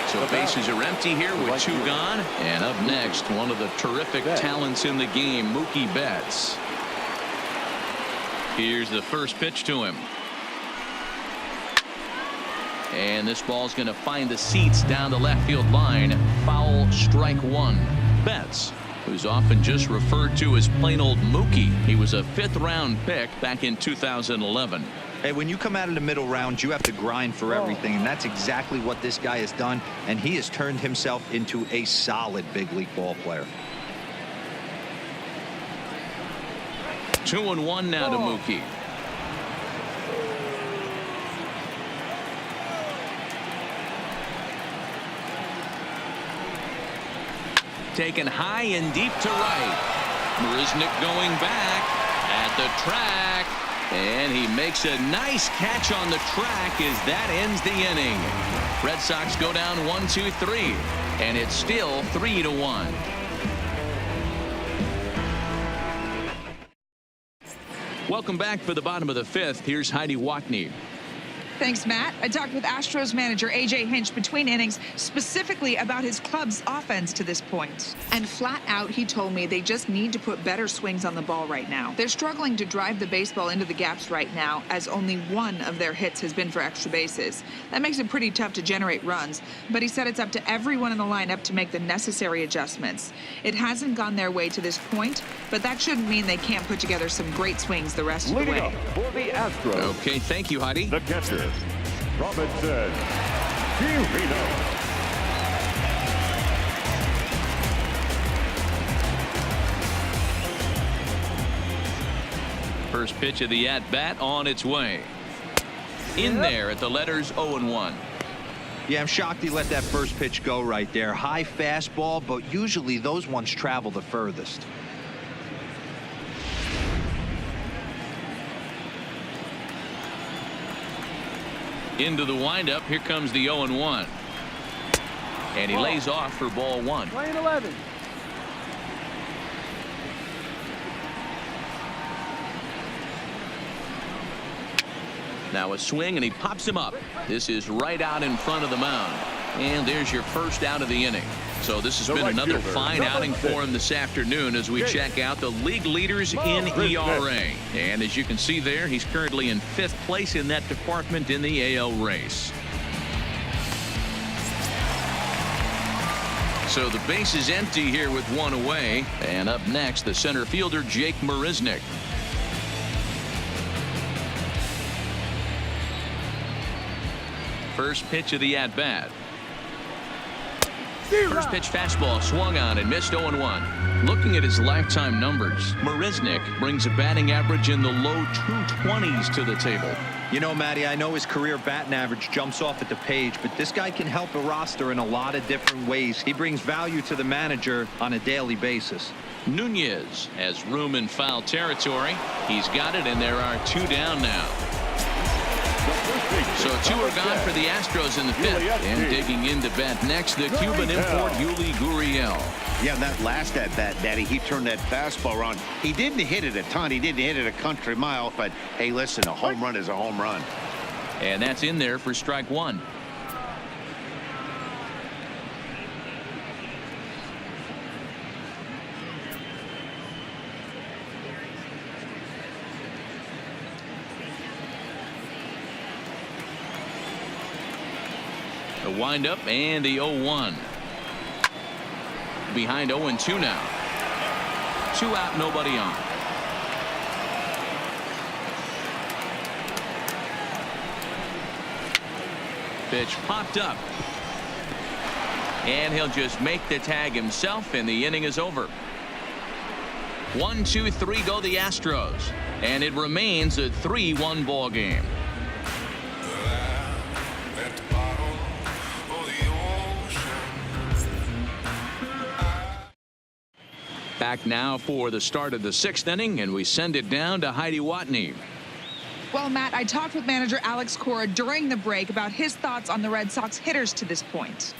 So bases are empty here with 2 gone. And up next, one of the terrific talents in the game, Mookie Betts. Here's the first pitch to him. And this ball's going to find the seats down the left field line. Foul, strike one. Betts, who's often just referred to as plain old Mookie. He was a 5th round pick back in 2011. Hey, when you come out of the middle round, you have to grind for everything, and that's exactly what this guy has done, and he has turned himself into a solid big league ball player. 2-1 now to Mookie. Taken high and deep to right. Marisnick going back at the track. And he makes a nice catch on the track as that ends the inning. Red Sox go down 1-2-3. And it's still 3-1. Welcome back for the bottom of the 5th. Here's Heidi Watney. Thanks, Matt. I talked with Astros manager A.J. Hinch between innings specifically about his club's offense to this point. And flat out, he told me they just need to put better swings on the ball right now. They're struggling to drive the baseball into the gaps right now, as only one of their hits has been for extra bases. That makes it pretty tough to generate runs, but he said it's up to everyone in the lineup to make the necessary adjustments. It hasn't gone their way to this point, but that shouldn't mean they can't put together some great swings the rest of the way. Leading up for the Astros. Okay, thank you, Heidi. The catcher, Robinson Chirinos. First pitch of the at-bat on its way. In there at the letters 0-1. Yeah, I'm shocked he let that first pitch go right there. High fastball, but usually those ones travel the furthest. Into the windup. Here comes the 0-1. And he lays off for ball one. Playing 11. Now a swing, and he pops him up. This is right out in front of the mound. And there's your first out of the inning. So this has been another fine outing for him this afternoon as we check out the league leaders in ERA. And as you can see there, he's currently in 5th place in that department in the AL race. So the base is empty here with 1 away. And up next, the center fielder, Jake MARISNICK. First pitch of the at-bat. First pitch fastball swung on and missed 0-1. Looking at his lifetime numbers, MARISNICK brings a batting average in the low 220s to the table. You know, Matty, I know his career batting average jumps off at the page, but this guy can help a roster in a lot of different ways. He brings value to the manager on a daily basis. Nunez has room in foul territory. He's got it, and there are 2 down now. So 2 are gone for the Astros in the 5th. And digging into bat next, the Cuban import, Yuli Gurriel. Yeah, that last at bat, Daddy, he turned that fastball around. He didn't hit it a ton. He didn't hit it a country mile. But, hey, listen, a home run is a home run. And that's in there for strike 1. The windup and the 0-1. Behind 0-2 now. 2 out, nobody on. Pitch popped up. And he'll just make the tag himself, and the inning is over. 1, 2, 3 go the Astros. And it remains a 3-1 ball game. Back now for the start of the 6th inning, and we send it down to Heidi Watney. Well, Matt, I talked with manager Alex Cora during the break about his thoughts on the Red Sox hitters to this point.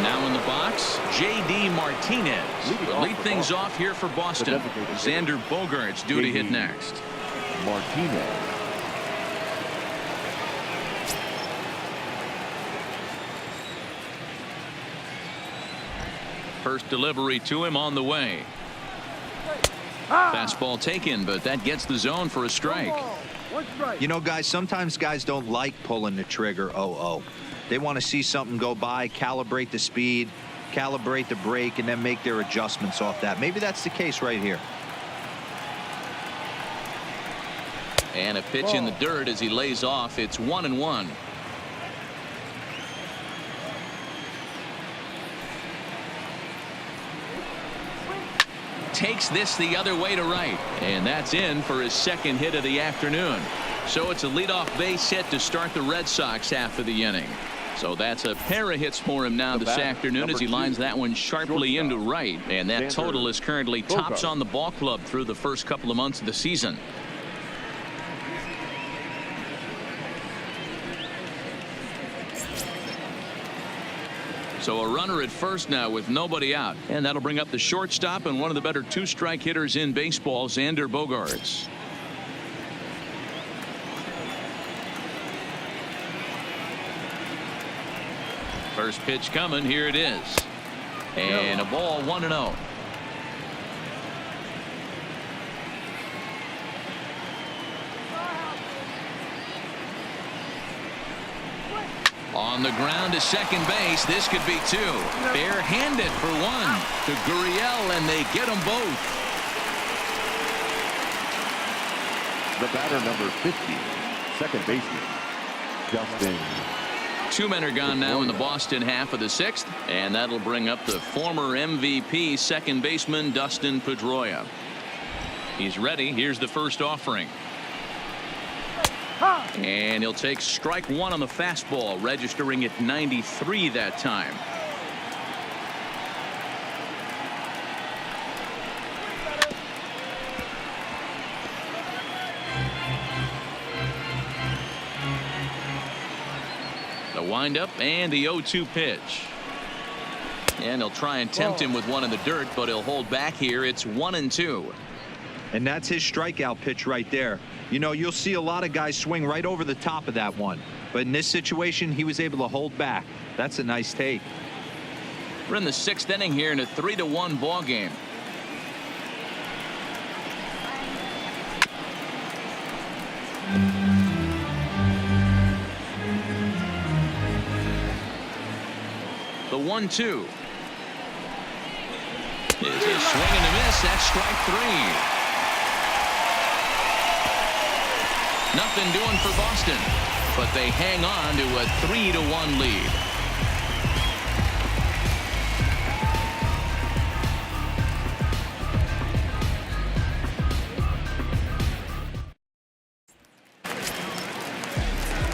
Now in the box, J.D. Martinez will lead things off here for Boston. Xander Bogaerts due to hit next. Martinez. First delivery to him on the way. Fastball taken, but that gets the zone for a strike. You know, guys, sometimes guys don't like pulling the trigger 0-0. They want to see something go by, calibrate the speed, calibrate the brake, and then make their adjustments off that. Maybe that's the case right here. And a pitch in the dirt as he lays off. It's 1-1. Takes this the other way to right, and that's in for his 2nd hit of the afternoon. So it's a leadoff base hit to start the Red Sox after the inning. So that's a pair of hits for him now this afternoon as he lines that one sharply into right, and that total is currently tops on the ball club through the first couple of months of the season. So a runner at first now with nobody out, and that'll bring up the shortstop and one of the better 2-strike hitters in baseball, Xander Bogaerts. First pitch coming. Here it is. And a ball, 1-0. On the ground to second base. This could be 2. Bare-handed for 1 to Gurriel, and they get them both. The batter, number 50, second baseman, DUSTIN. 2 men are gone now in the Boston half of the 6th, and that'll bring up the former MVP second baseman Dustin Pedroia. He's ready. Here's the first offering. And he'll take strike 1 on the fastball, registering at 93 that time. windup and the 0-2 pitch. And he'll try and tempt him with one in the dirt, but he'll hold back here. It's 1-2. And that's his strikeout pitch right there. You know, you'll see a lot of guys swing right over the top of that one. But in this situation, he was able to hold back. That's a nice take. We're in the 6th inning here in a 3-1 ball game. The 1-2 is a swing and a miss. That's strike 3. Nothing doing for Boston, but they hang on to a 3-1 lead.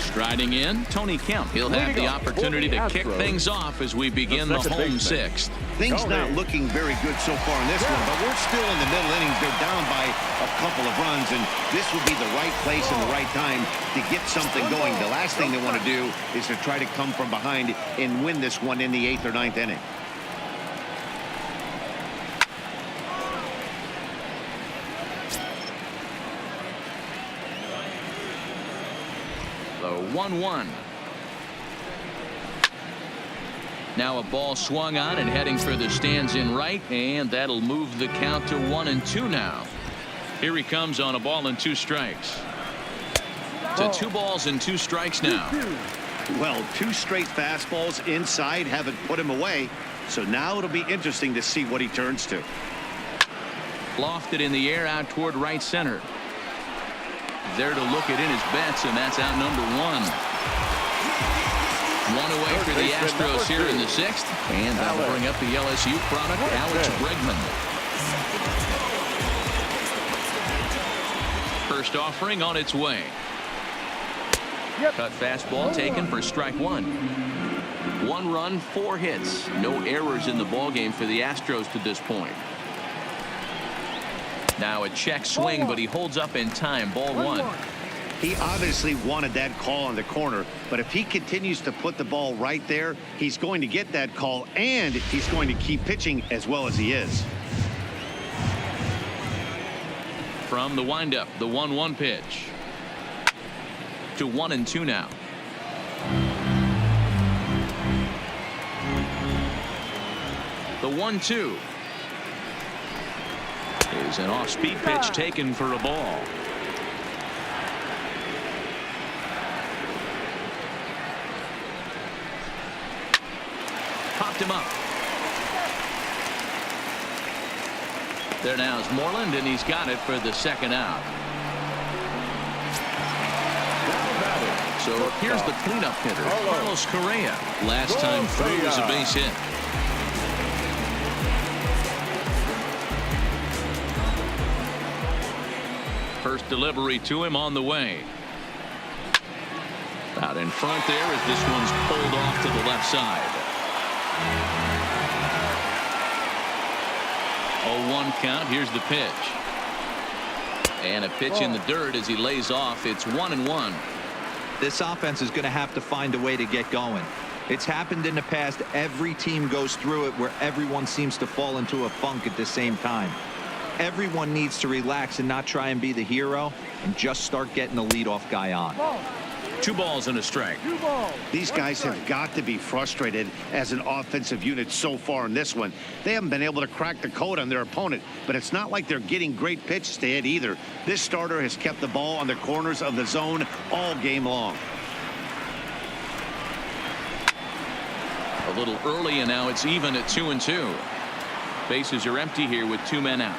Striding in, Tony Kemp. He'll have the opportunity to kick things off as we begin the home 6th. Things not looking very good so far in this one, but we're still in the middle innings. They're down by a couple of runs, and this would be the right place and the right time to get something going. The last thing they want to do is to try to come from behind and win this one in the 8th or 9th inning. The 1-1. Now a ball swung on and heading for the stands in right, and that'll move the count to 1-2 now. Here he comes on a ball and 2 strikes. To 2 balls and 2 strikes now. Well, 2 straight fastballs inside haven't put him away, so now it'll be interesting to see what he turns to. Lofted in the air out toward right center. There to look it in his bets, and that's out number 1. 1 away for the Astros here in the 6th, and that'll bring up the LSU product, Alex Bregman. First offering on its way. Cut fastball taken for strike 1. 1 run, 4 hits. No errors in the ballgame for the Astros to this point. Now a check swing, but he holds up in time. Ball 1. He obviously wanted that call on the corner, but if he continues to put the ball right there, he's going to get that call, and he's going to keep pitching as well as he is. From the windup, the 1-1 pitch. To 1-2 now. The 1-2 is an off-speed pitch taken for a ball. Popped him up. There now is Moreland, and he's got it for the 2nd out. So here's the cleanup hitter, Correa. Last time through was a base hit. First delivery to him on the way. Out in front there as this one's pulled off to the left side. 0-1 count. Here's the pitch. And a pitch in the dirt as he lays off. It's 1-1. This offense is going to have to find a way to get going. It's happened in the past. Every team goes through it where everyone seems to fall into a funk at the same time. Everyone needs to relax and not try and be the hero and just start getting the leadoff guy on. 2 balls and a strike. These guys have got to be frustrated as an offensive unit so far in this one. They haven't been able to crack the code on their opponent, but it's not like they're getting great pitches to hit either. This starter has kept the ball on the corners of the zone all game long. A little early, and now it's even at 2-2. Bases are empty here with 2 men out.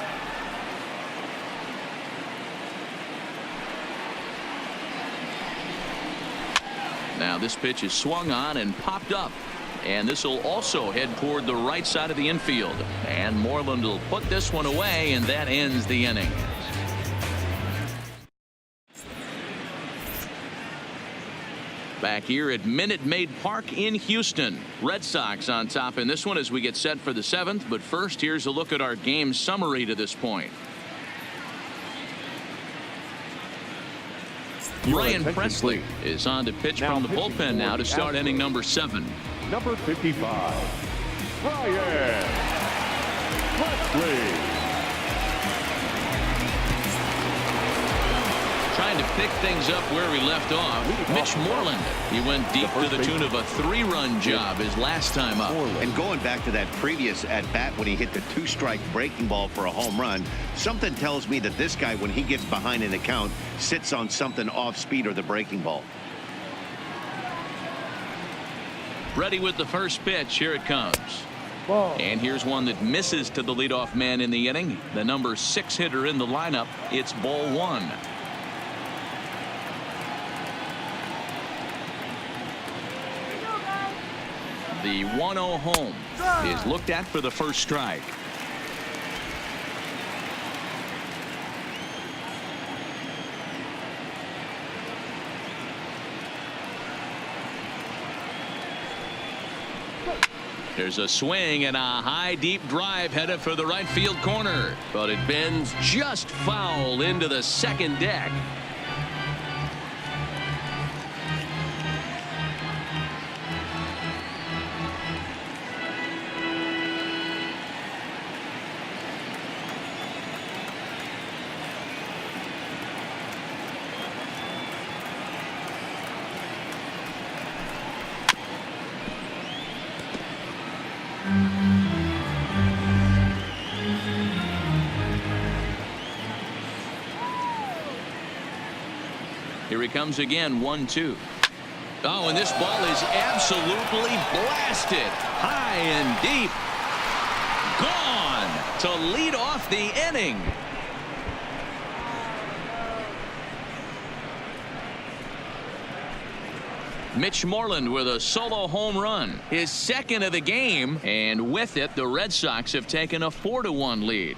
Now this pitch is swung on and popped up, and this will also head toward the right side of the infield, and Moreland will put this one away, and that ends the inning. Back here at Minute Maid Park in Houston. Red Sox on top in this one as we get set for the 7th, but first here's a look at our game summary to this point. Ryan attention, Presley please. is on to pitch Now from the pitching bullpen for now to the start Astros. inning number 7. Number 55, Ryan Presley. Trying to pick things up where we left off. Mitch Moreland. He went deep to the tune of a 3-run job his last time up. And going back to that previous at-bat when he hit the 2-strike breaking ball for a home run, something tells me that this guy, when he gets behind in the count, sits on something off speed or the breaking ball. Ready with the first pitch. Here it comes. Ball. And here's one that misses to the leadoff man in the inning. The number 6 hitter in the lineup. It's ball 1. The 1-0 home is looked at for the first strike. There's a swing and a high deep drive headed for the right field corner, but it bends just foul into the second deck. Here he comes again, 1-2. Oh, and this ball is absolutely blasted. High and deep. Gone to lead off the inning. Mitch Moreland with a solo home run, his second of the game, and with it, the Red Sox have taken a 4-1 lead.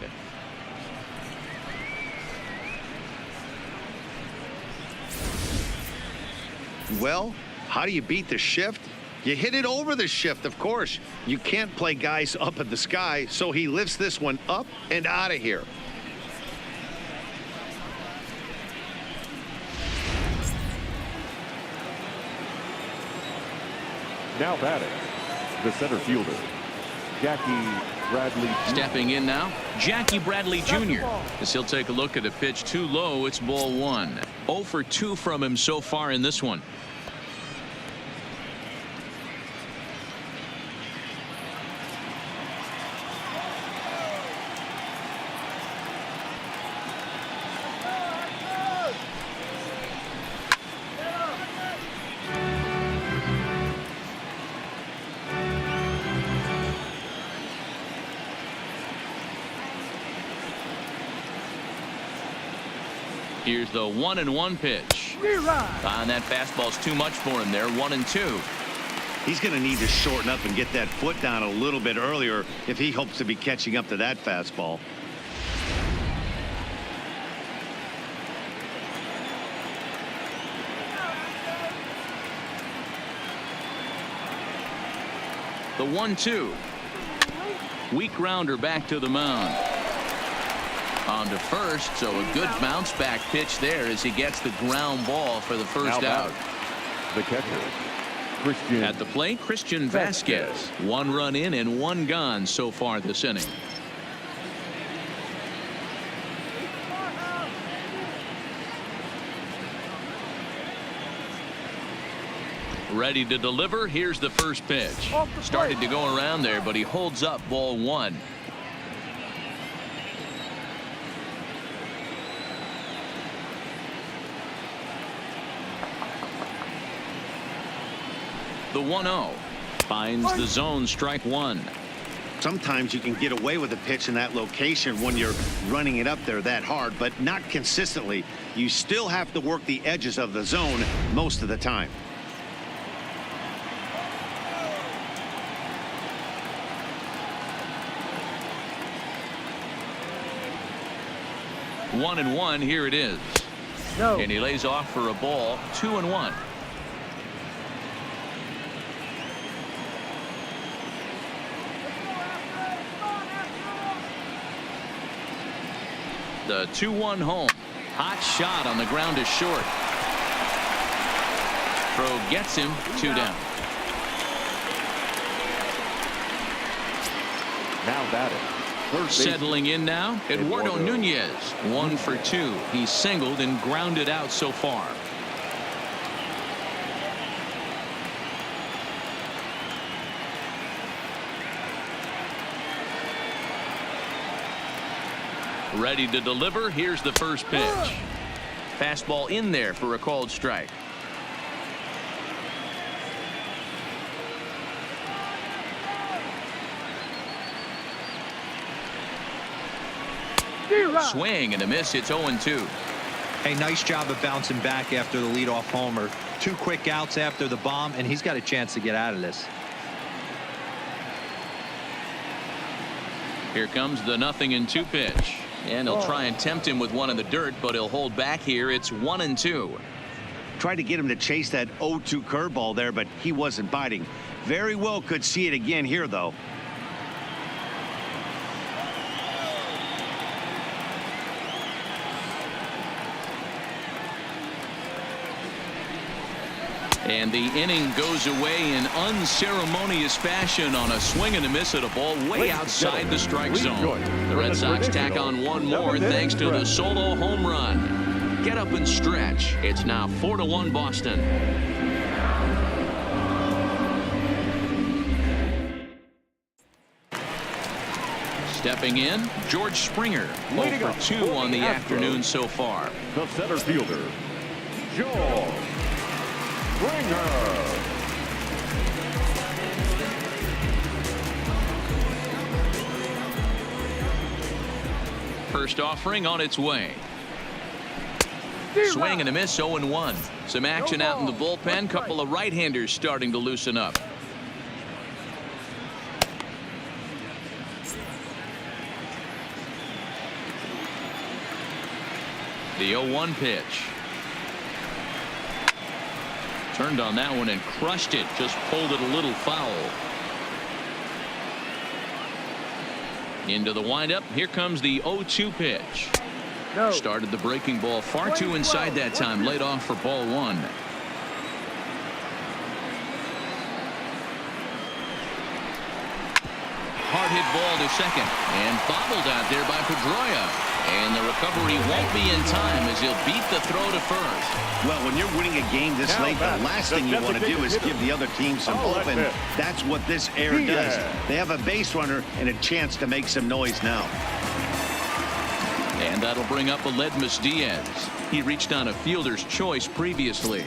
Well, how do you beat the shift? You hit it over the shift, of course. You can't play guys up in the sky, so he lifts this one up and out of here. Now batting, the center fielder, Jackie Bradley Jr. Stepping in now, Jackie Bradley Jr. As he'll take a look at a pitch too low. It's ball 1. 0 for 2 from him so far in this one. Here's the 1-1 pitch. And that fastball's too much for him there. 1-2. He's going to need to shorten up and get that foot down a little bit earlier if he hopes to be catching up to that fastball. The 1-2. Weak grounder back to the mound. On to first, so a good bounce back pitch there as he gets the ground ball for the first out. The catcher, Christian. At the plate, Christian Vasquez. 1 run in and 1 gone so far this inning. Ready to deliver. Here's the first pitch. Started to go around there, but he holds up ball 1. The 1-0 finds the zone, strike 1. Sometimes you can get away with a pitch in that location when you're running it up there that hard, but not consistently. You still have to work the edges of the zone most of the time. One and one. Here it is. No. And he lays off for a ball. 2-1. The 2-1 home. Hot shot on the ground is short. Throw gets him 2 down. Now batting. First base. Settling in now, Eduardo Nunez. 1 for 2. He's singled and grounded out so far. Ready to deliver. Here's the first pitch. Fastball in there for a called strike. Swing and a miss. It's 0-2. Hey, nice job of bouncing back after the leadoff homer. 2 quick outs after the bomb, and he's got a chance to get out of this. Here comes the 0-2 pitch. And he'll try and tempt him with one in the dirt, but he'll hold back here. It's 1-2. Tried to get him to chase that 0-2 curveball there, but he wasn't biting. Very well could see it again here, though. And the inning goes away in unceremonious fashion on a swing and a miss at a ball way outside the strike zone. The Red Sox tack on one more thanks to the solo home run. Get up and stretch. It's now 4-1 Boston. Stepping in, George Springer. 0 for 2 on the afternoon so far. The center fielder, George Springer. First offering on its way. Swing and a miss, 0-1. Some action out in the bullpen. Couple of right-handers starting to loosen up. The 0-1 pitch. Turned on that one and crushed it. Just pulled it a little foul. Into the windup. Here comes the 0-2 pitch. No. Started the breaking ball far too inside that time. Laid off for ball 1. Hard hit ball to second. And bobbled out there by Pedroia. And the recovery won't be in time as he'll beat the throw to first. Well, when you're winning a game this late, the last thing you want to do is give the other team some hope, and that's what this air does. They have a base runner and a chance to make some noise now. And that'll bring up Aledmus Diaz. He reached on a fielder's choice previously.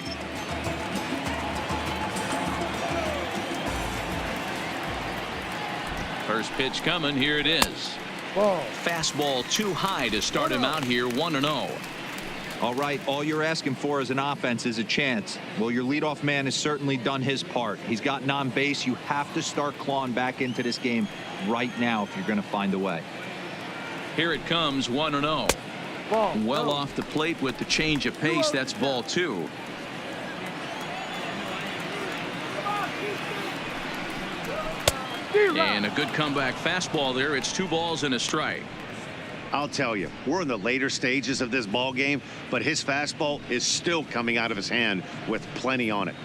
First pitch coming. Here it is. Ball. Fastball too high to start him out here. 1-0. All right, all you're asking for as an offense is a chance. Well, your leadoff man has certainly done his part. He's gotten on base. You have to start clawing back into this game right now if you're going to find a way. Here it comes. 1-0. Well off the plate with the change of pace. That's ball 2. And a good comeback fastball there. It's 2 balls and a strike. I'll tell you, we're in the later stages of this ball game, but his fastball is still coming out of his hand with plenty on it.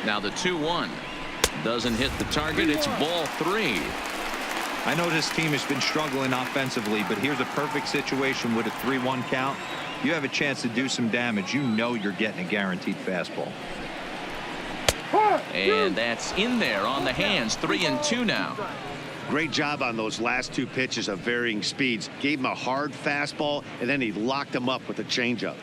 Now the 2-1 doesn't hit the target. It's ball 3. I know this team has been struggling offensively, but here's a perfect situation with a 3-1 count. You have a chance to do some damage. You know you're getting a guaranteed fastball. And that's in there on the hands. 3-2 now. Great job on those last 2 pitches of varying speeds. Gave him a hard fastball, and then he locked him up with a changeup.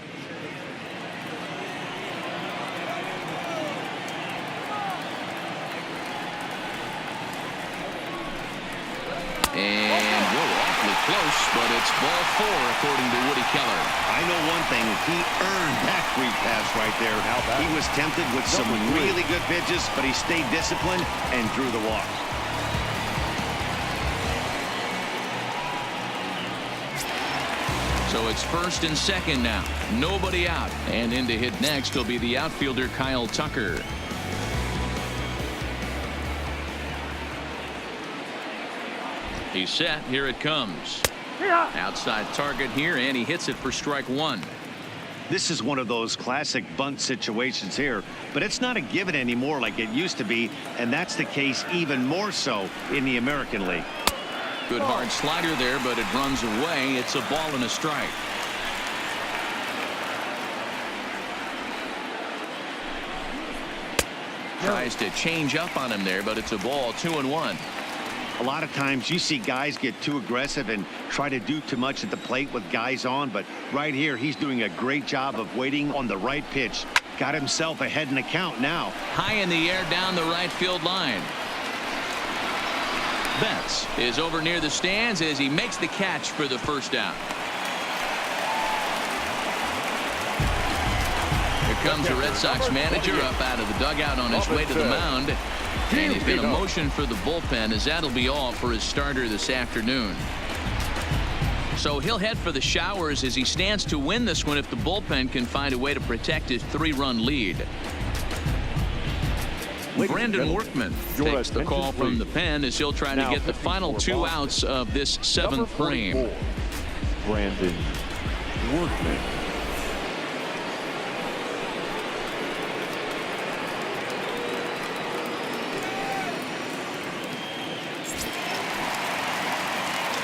And we're awfully close, but it's ball 4 according to Woody Keller. I know one thing. He earned that free pass right there. He was tempted with some really good pitches, but he stayed disciplined and drew the walk. So it's first and second now. Nobody out. And in to hit next will be the outfielder Kyle Tucker. He's set. Here it comes. Outside target here, and he hits it for strike one. This is one of those classic bunt situations here, but it's not a given anymore like it used to be, and that's the case even more so in the American League. Good hard slider there, but it runs away. It's a ball and a strike. Tries to change up on him there, but it's a ball, 2-1. A lot of times you see guys get too aggressive and try to do too much at the plate with guys on, but right here he's doing a great job of waiting on the right pitch. Got himself ahead in the count now. High in the air down the right field line. Betts is over near the stands as he makes the catch for the first out. Here comes the Red Sox manager up out of the dugout on his way to the mound. And he's going to motion for the bullpen, as that'll be all for his starter this afternoon. So he'll head for the showers as he stands to win this one if the bullpen can find a way to protect his 3-run lead. Brandon Workman takes the call from the pen as he'll try to get the final 2 outs of this 7th frame. Brandon Workman.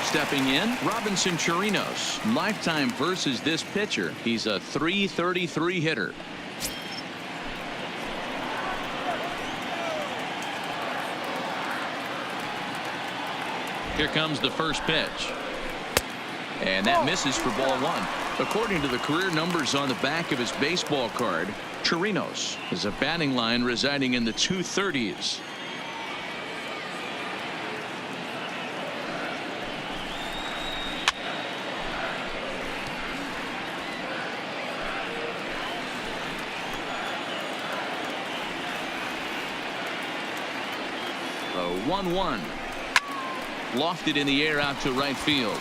Stepping in, Robinson Chirinos. Lifetime versus this pitcher. He's a .333 hitter. Here comes the first pitch. And that misses for ball 1. According to the career numbers on the back of his baseball card, Chirinos is a batting line residing in the 230s. A 1-1. Lofted in the air out to right field.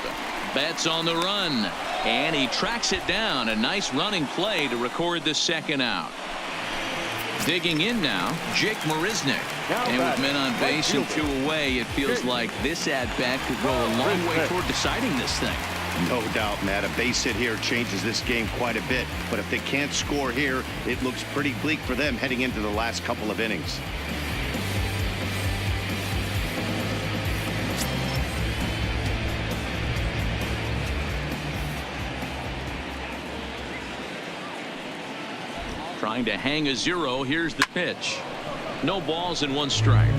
Betts on the run, and he tracks it down. A nice running play to record the second out. Digging in now, Jake Marisnick. And with men on base and 2 away, it feels like this at-bat could go a long way toward deciding this thing. No doubt, Matt. A base hit here changes this game quite a bit. But if they can't score here, it looks pretty bleak for them heading into the last couple of innings. Trying to hang a 0. Here's the pitch. No balls and 1 strike.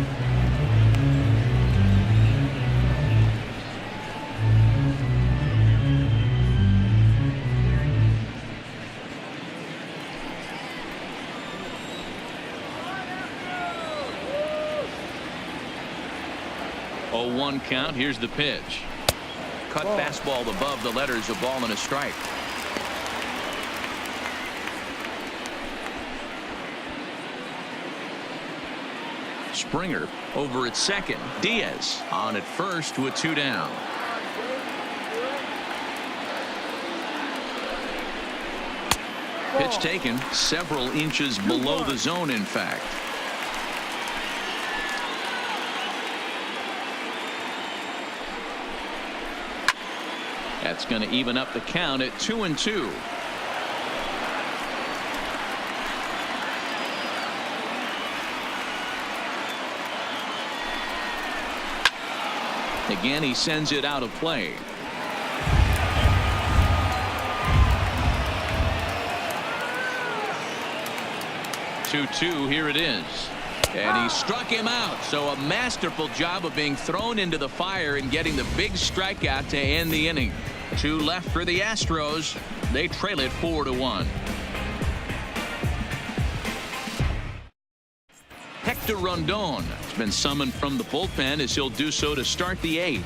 Oh, 1 count. Here's the pitch. Cut fastball above the letters, a ball and a strike. Springer over at second. Diaz on at first with 2 down. Pitch taken several inches below the zone, in fact. That's going to even up the count at 2-2. Again, he sends it out of play. Here it is. And he struck him out. So a masterful job of being thrown into the fire and getting the big strikeout to end the inning. 2 left for the Astros. They trail it 4-1. Hector Rondon has been summoned from the bullpen as he'll do so to start the 8th.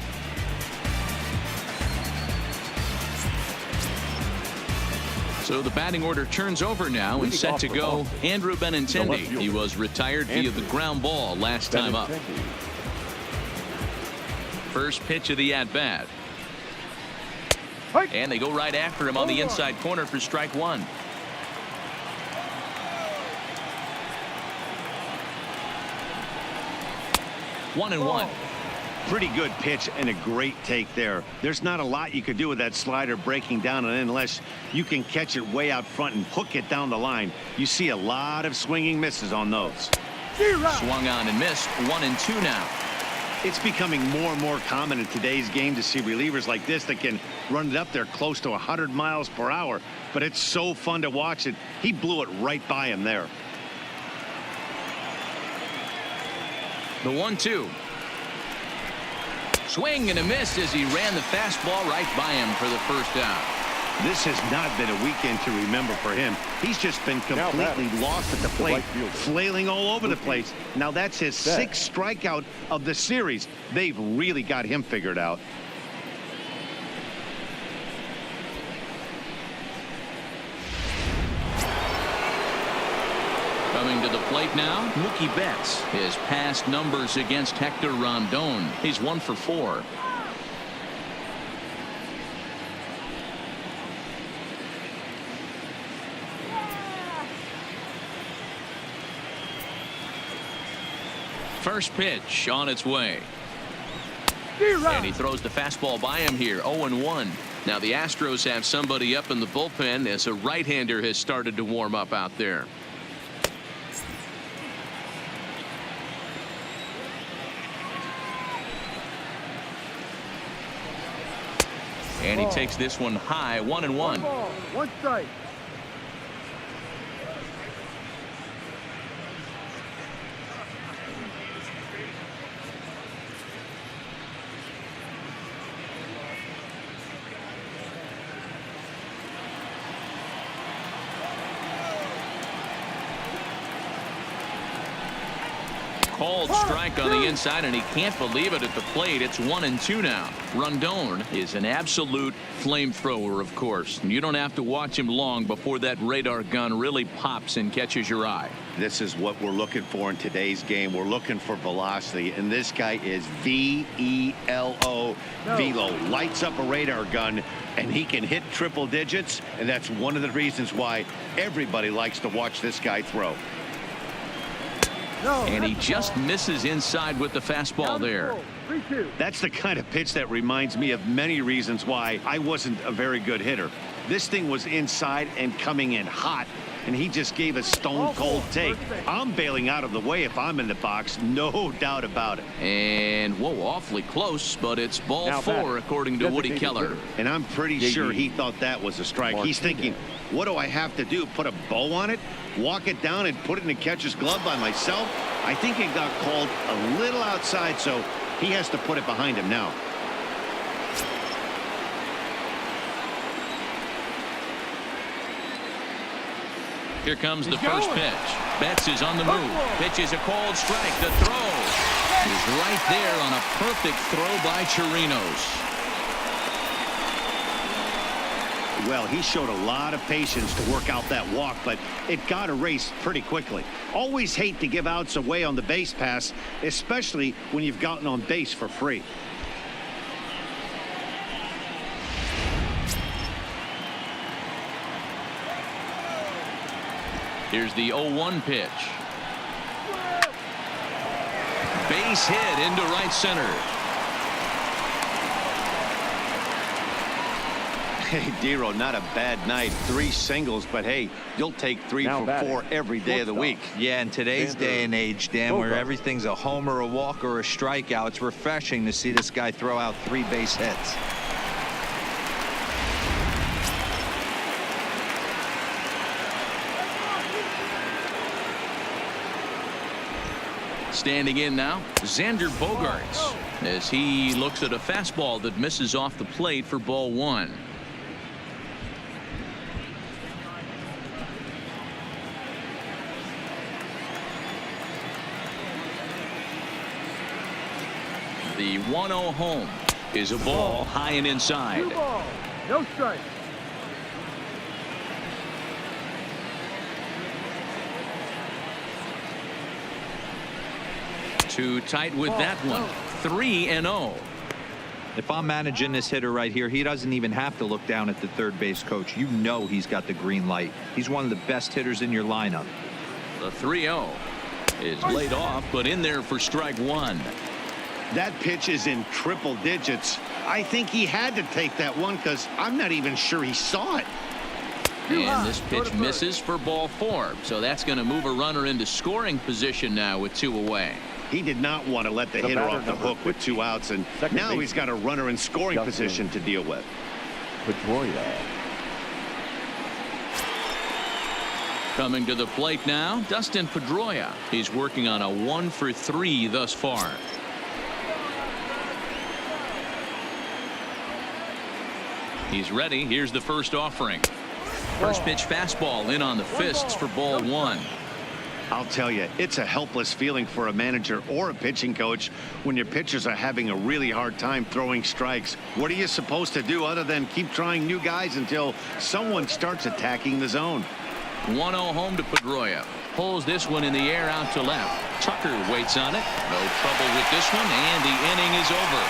So the batting order turns over now and set to go Andrew Benintendi. He was retired via the ground ball last time up. First pitch of the at-bat. And they go right after him on the inside corner for strike 1. Pretty good pitch and a great take there. There's not a lot you could do with that slider breaking down and unless you can catch it way out front and hook it down the line. You see a lot of swinging misses on those. Swung on and missed. 1-2 now. It's becoming more and more common in today's game to see relievers like this that can run it up there close to 100 miles per hour. But it's so fun to watch it. He blew it right by him there. The 1-2. Swing and a miss as he ran the fastball right by him for the first out. This has not been a weekend to remember for him. He's just been completely lost at the plate, flailing all over the place. Now that's his 6th strikeout of the series. They've really got him figured out. Coming to the plate now, Mookie Betts. His past numbers against Hector Rondon. He's 1 for 4. First pitch on its way. And he throws the fastball by him here. 0-1. Now the Astros have somebody up in the bullpen as a right-hander has started to warm up out there. And he takes this one high. 1-1. One strike. Called strike on the inside, and he can't believe it at the plate. It's 1-2 now. Rondon is an absolute flamethrower, of course. And you don't have to watch him long before that radar gun really pops and catches your eye. This is what we're looking for in today's game. We're looking for velocity, and this guy is V-E-L-O. Velo lights up a radar gun, and he can hit triple digits, and that's one of the reasons why everybody likes to watch this guy throw. And he just misses inside with the fastball there. That's the kind of pitch that reminds me of many reasons why I wasn't a very good hitter. This thing was inside and coming in hot, and he just gave a stone-cold take. I'm bailing out of the way if I'm in the box, no doubt about it. And, whoa, awfully close, but it's ball 4, according to Woody Keller. And I'm pretty sure he thought that was a strike. He's thinking, what do I have to do? Put a bow on it? Walk it down and put it in the catcher's glove by myself? I think it got called a little outside, so he has to put it behind him now. Here comes the first pitch. Betts is on the move. Pitch is a called strike. The throw is right there on a perfect throw by Chirinos. Well, he showed a lot of patience to work out that walk, but it got erased pretty quickly. Always hate to give outs away on the base pass, especially when you've gotten on base for free. Here's the 0-1 pitch. Base hit into right center. Hey, Dero, not a bad night. 3 singles, but hey, you'll take 3 for 4 every day of the week. Yeah, in today's day and age, Dan, where everything's a homer, a walk, or a strikeout, it's refreshing to see this guy throw out 3 base hits. Standing in now, Xander Bogaerts, as he looks at a fastball that misses off the plate for ball 1. The 1-0 home is a ball high and inside. 2 balls, no strike. Too tight with that one. 3-0. If I'm managing this hitter right here, he doesn't even have to look down at the third base coach. You know he's got the green light. He's one of the best hitters in your lineup. The 3-0 is laid off, but in there for strike 1. That pitch is in triple digits. I think he had to take that one because I'm not even sure he saw it. And this pitch misses for ball 4. So that's going to move a runner into scoring position now with 2 away. He did not want to let the hitter off the hook with 2 outs, and now he's got a runner in scoring position to deal with. PEDROIA. Coming to the plate now, Dustin Pedroia. He's working on a 1 for 3 thus far. He's ready. Here's the first offering. First pitch fastball in on the fists for ball 1. I'll tell you, it's a helpless feeling for a manager or a pitching coach when your pitchers are having a really hard time throwing strikes. What are you supposed to do other than keep trying new guys until someone starts attacking the zone? 1-0 home to Pedroia. Pulls this one in the air out to left. Tucker waits on it. No trouble with this one, and the inning is over.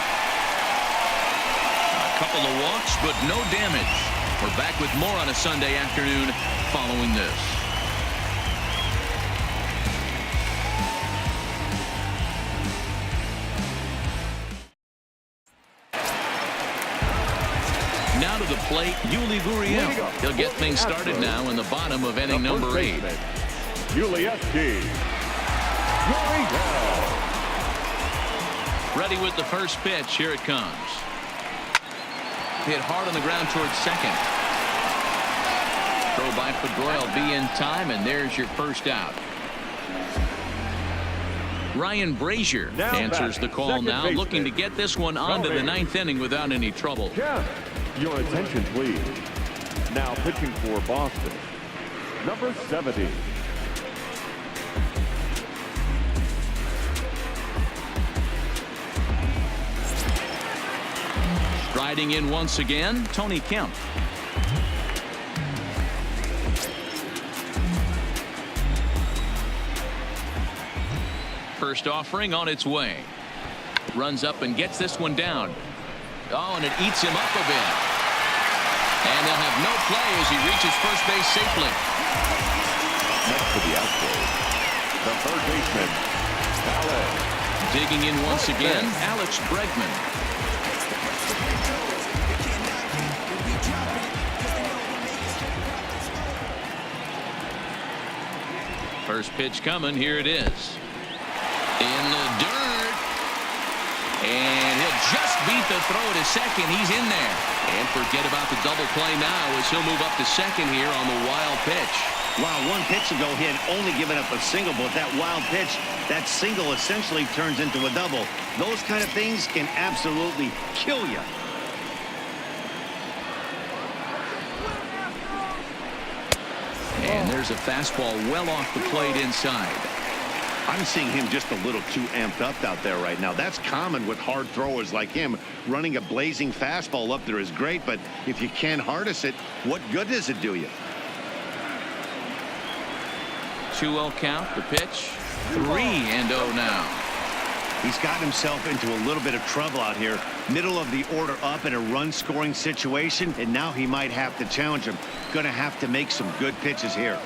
A couple of walks, but no damage. We're back with more on a Sunday afternoon following this. Now to the plate, Yuli Gurriel. He'll get things started now in the bottom of inning number 8. Ready with the first pitch. Here it comes. Hit hard on the ground towards second. Throw by Pedroia will be in time, and there's your first out. Ryan Brazier answers the call now, looking to get this one onto the 9th inning without any trouble. KEMP, your attention, please. Now pitching for Boston, number 70. Striding in once again, Tony Kemp. First offering on its way. Runs up and gets this one down. Oh, and it eats him up a bit. And they'll have no play as he reaches first base safely. Next to the outfield, the third baseman, Alex. Digging in once again, Alex Bregman. First pitch coming. Here it is. In the dirt. And he'll just beat the throw to second. He's in there. And forget about the double play now as he'll move up to second here on the wild pitch. Wow, 1 pitch ago he had only given up a single, but that wild pitch, that single essentially turns into a double. Those kind of things can absolutely kill you. And there's a fastball well off the plate inside. I'm seeing him just a little too amped up out there right now. That's common with hard throwers like him. Running a blazing fastball up there is great, but if you can't harness it, what good does it do you? 2-0 count, the pitch. 3-0 now. He's got himself into a little bit of trouble out here. Middle of the order up in a run-scoring situation, and now he might have to challenge him. Going to have to make some good pitches here.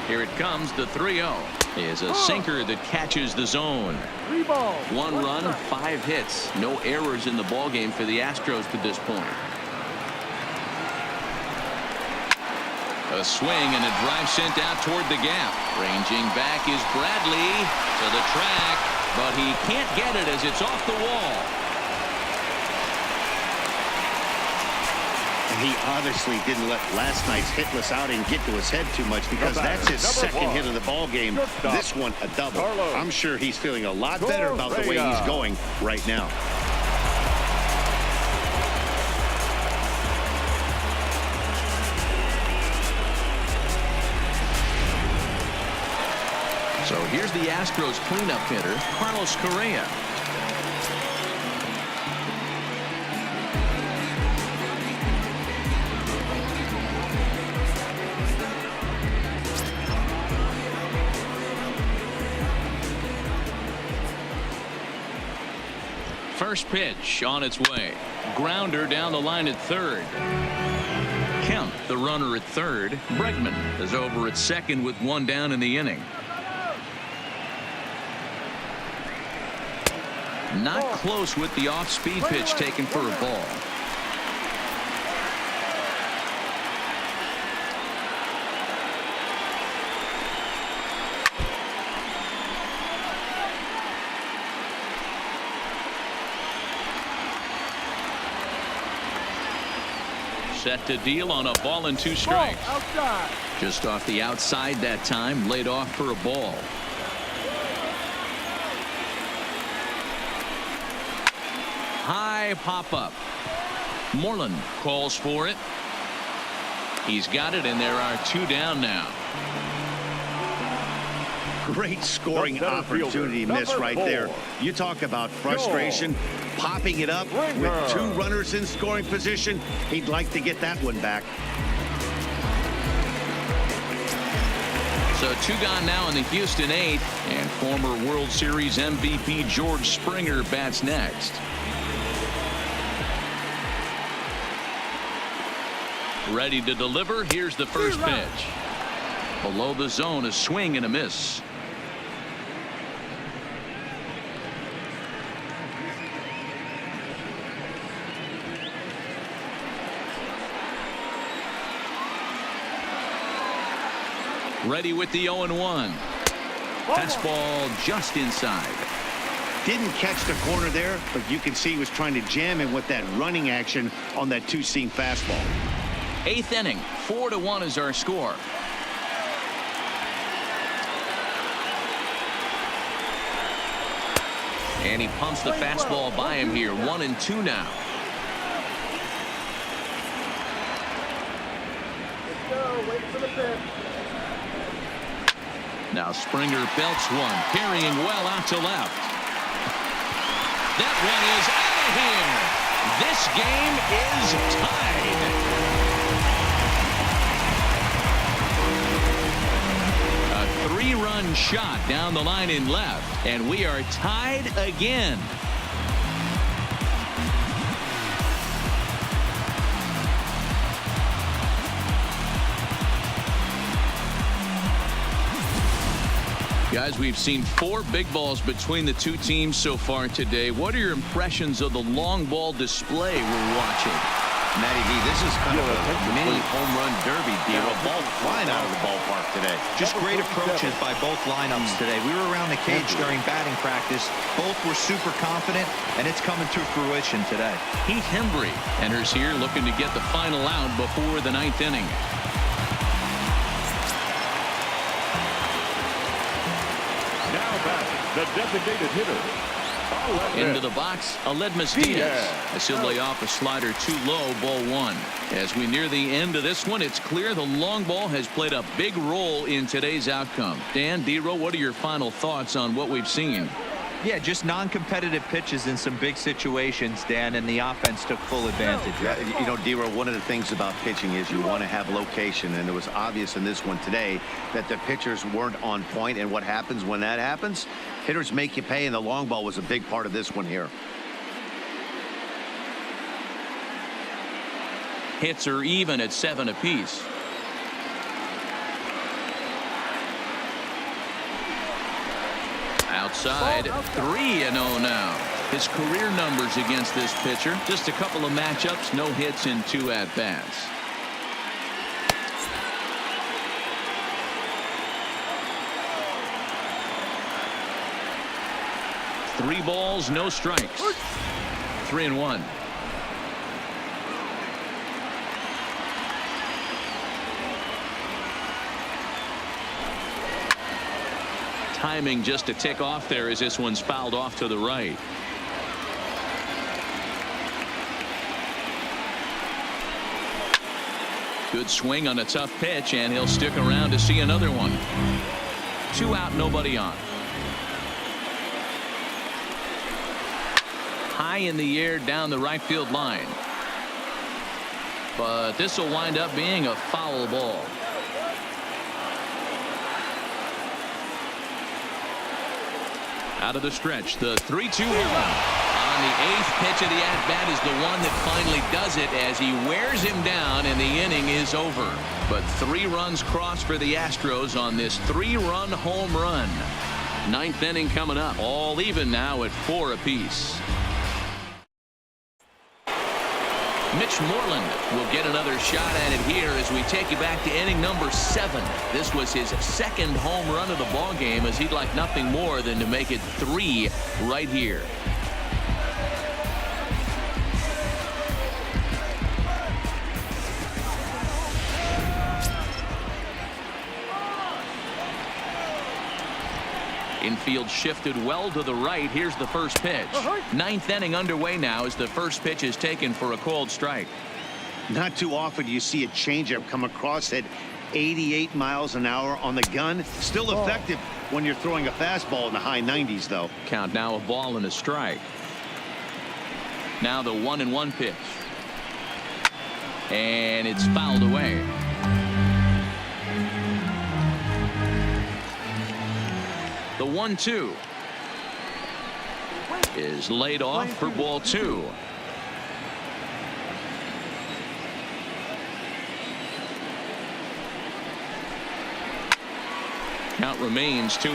Here it comes, the 3-0. Is a sinker that catches the zone. 3 balls. 1 run, 5 hits. No errors in the ballgame for the Astros to this point. A swing and a drive sent out toward the gap. Ranging back is Bradley to the track, but he can't get it as it's off the wall. And he obviously didn't let last night's hitless outing get to his head too much, because that's his second hit of the ball game. This one a double. I'm sure he's feeling a lot better about the way he's going right now. So here's the Astros cleanup hitter, Carlos Correa. First pitch on its way. Grounder down the line at third. Kemp, the runner at third. Bregman is over at second with 1 down in the inning. Not close with the off-speed pitch taken for a ball. Set to deal on a ball and 2 strikes. Just off the outside that time, laid off for a ball. High pop-up. Moreland calls for it. He's got it, and there are 2 down now. Great scoring opportunity miss right there. You talk about frustration, popping it up with 2 runners in scoring position. He'd like to get that one back. So 2 gone now in the Houston 8th, and former World Series MVP George Springer bats next. Ready to deliver. Here's the first pitch. Below the zone, a swing and a miss. Ready with the 0-1. Fastball just inside. Didn't catch the corner there, but you can see he was trying to jam him with that running action on that 2-seam fastball. 8th inning, 4-1 is our score. And he pumps the fastball by him here. 1-2 now. Wait for the pitch. Now Springer belts one, carrying well out to left. That one is out of here. This game is tied. A 3-run shot down the line in left, and we are tied again. Guys, we've seen 4 big balls between the 2 teams so far today. What are your impressions of the long ball display we're watching? Matty V, this is kind of a mini home run derby deal. A ball flying out of the ballpark today. Just great approaches by both lineups today. We were around the cage during batting practice. Both were super confident, and it's coming to fruition today. Heath Hembry enters here looking to get the final out before the 9th inning. The designated hitter. Into the box, Aledmus Diaz. As he'll lay off a slider too low, ball 1. As we near the end of this one, it's clear the long ball has played a big role in today's outcome. Dan, D-Row, what are your final thoughts on what we've seen? Yeah, just non-competitive pitches in some big situations, Dan, and the offense took full advantage. Yeah, you know, D-Row, one of the things about pitching is you want to have location, and it was obvious in this one today that the pitchers weren't on point, and what happens when that happens? Hitters make you pay, and the long ball was a big part of this one here. Hits are even at 7 apiece. Outside, 3-0 now. His career numbers against this pitcher, just a couple of matchups, no hits in 2 at-bats. Three balls, no strikes. 3-1. Timing just a tick off there as this one's fouled off to the right. Good swing on a tough pitch, and he'll stick around to see another one. 2 out, nobody on. High in the air down the right field line. But this will wind up being a foul ball. Out of the stretch, the 3-2 on the 8th pitch of the at-bat is the one that finally does it as he wears him down, and the inning is over. But 3 runs crossed for the Astros on this 3-run home run. Ninth inning coming up. All even now at 4 apiece. Mitch Moreland will get another shot at it here as we take you back to inning number 7. This was his second home run of the ball game, as he'd like nothing more than to make it 3 right here. Infield shifted well to the right. Here's the first pitch. Ninth inning underway now as the first pitch is taken for a called strike. Not too often you see a changeup come across at 88 miles an hour on the gun. Still effective when you're throwing a fastball in the high 90s, though. Count now, a ball and a strike. Now the 1-1 pitch. And it's fouled away. The 1-2 is laid off for ball 2. Count remains 2-2.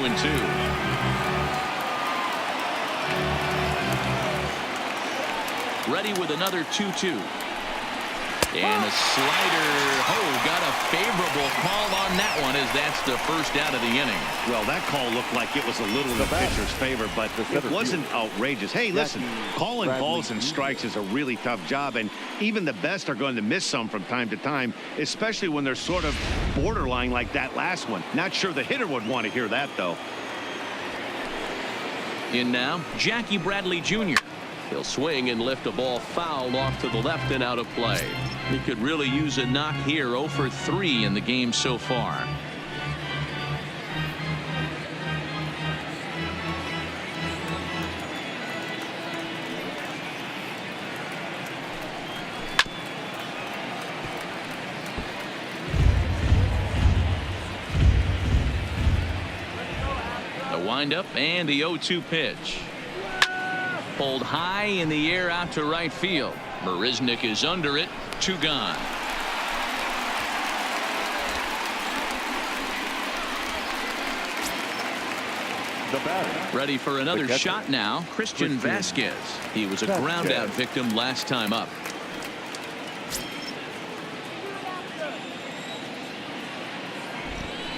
Ready with another 2-2. And a slider. Oh, got a favorable call on that one, as that's the first out of the inning. Well, that call looked like it was a little in the pitcher's favor, but it wasn't outrageous. Hey, listen, calling balls and strikes is a really tough job, and even the best are going to miss some from time to time, especially when they're sort of borderline like that last one. Not sure the hitter would want to hear that, though. In now, Jackie Bradley Jr. He'll swing and lift a ball foul off to the left and out of play. He could really use a knock here. 0 for 3 in the game so far. The windup and the 0-2 pitch. Pulled high in the air out to right field. Marisnick is under it. 2 gone. The batter. Ready for another shot now. Christian Vasquez. He was a ground out victim last time up.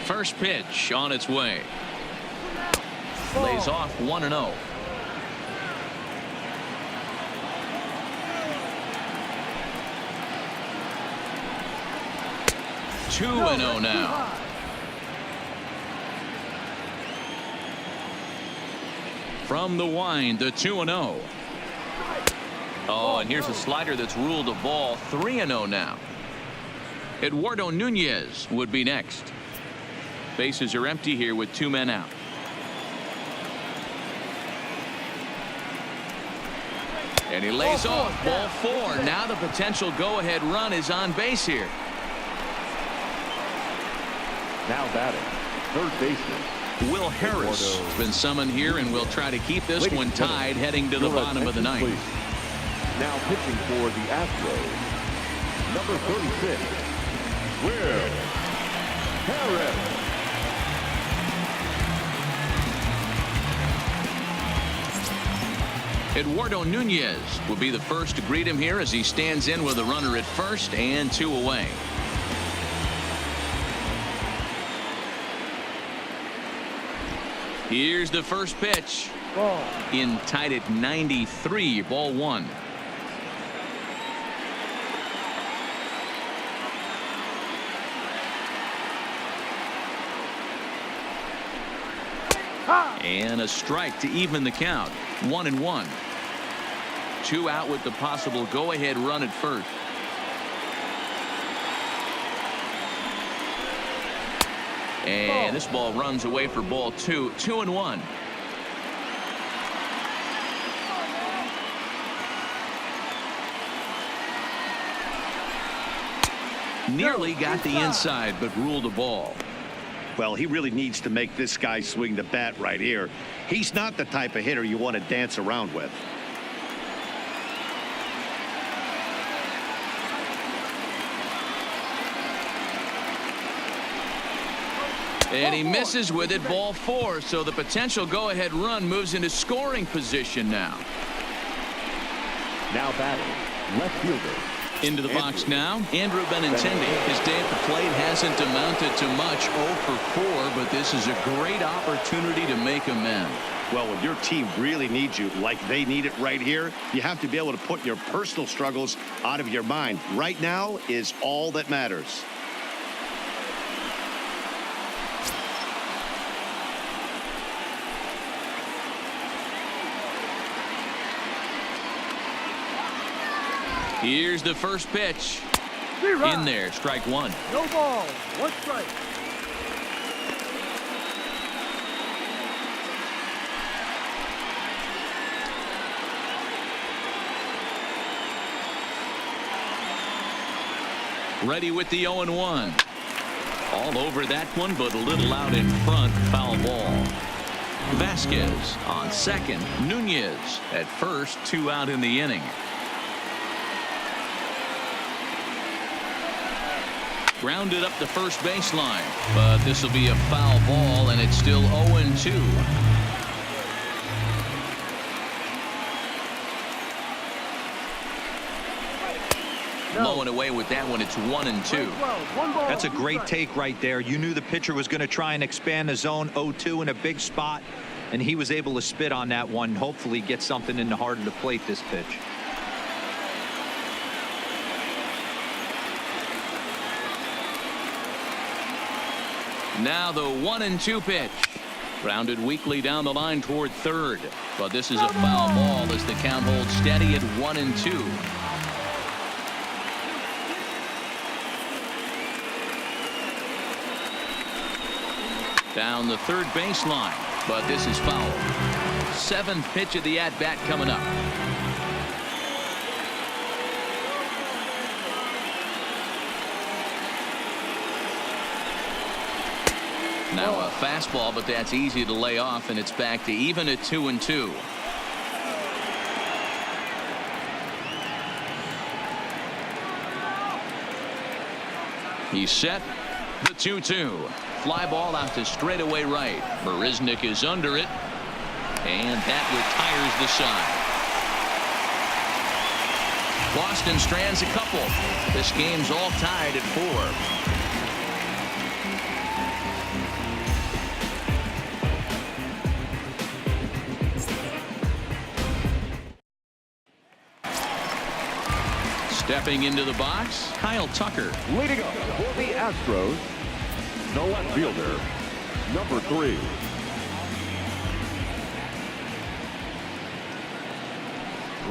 First pitch on its way. Lays off 1-0. Two and 0 now. From the wind, the 2-0. Oh, and here's a slider that's ruled a ball. 3-0 now. Eduardo Nunez would be next. Bases are empty here with 2 men out. And he lays off ball 4. Now the potential go-ahead run is on base here. Now batting, third baseman Will Harris has been summoned here, and will try to keep this one tied heading to the bottom of the ninth. Now pitching for the Astros, number 36, Will Harris. Eduardo Nunez will be the first to greet him here as he stands in with a runner at first and 2 away. Here's the first pitch. In tied at 93, ball 1. And a strike to even the count. 1-1. 2 out with the possible go-ahead run at first. And this ball runs away for ball 2. 2-1. Nearly got the inside, but ruled a ball. Well, he really needs to make this guy swing the bat right here. He's not the type of hitter you want to dance around with. And he misses with it, ball 4. So the potential go-ahead run moves into scoring position now. Now batting, left fielder. Into the box now, Andrew Benintendi. His day at the plate hasn't amounted to much, 0 for 4, but this is a great opportunity to make amends. Well, when your team really needs you, like they need it right here, you have to be able to put your personal struggles out of your mind. Right now is all that matters. Here's the first pitch. In there, strike 1. No ball. 1 strike. Ready with the 0-1. All over that one, but a little out in front. Foul ball. VAZQUEZ on second. Nunez at first. 2 out in the inning. Grounded up the first baseline, but this will be a foul ball, and it's still 0-2. Mowing away with that one. It's 1-2. That's a great take right there. You knew the pitcher was going to try and expand the zone. 0-2 in a big spot, and he was able to spit on that one. Hopefully get something in the heart of the plate this pitch. Now the 1-2 pitch. Grounded weakly down the line toward third. But this is a foul ball as the count holds steady at 1-2. Down the third baseline. But this is foul. 7th pitch of the at-bat coming up. Now a fastball, but that's easy to lay off, and it's back to even at 2-2. He's set. The 2-2. Fly ball out to straightaway right. MARISNICK is under it, and that retires the side. Boston strands a couple. This game's all tied at 4. Stepping into the box, Kyle Tucker. Leading up for the Astros, the left fielder, number 3.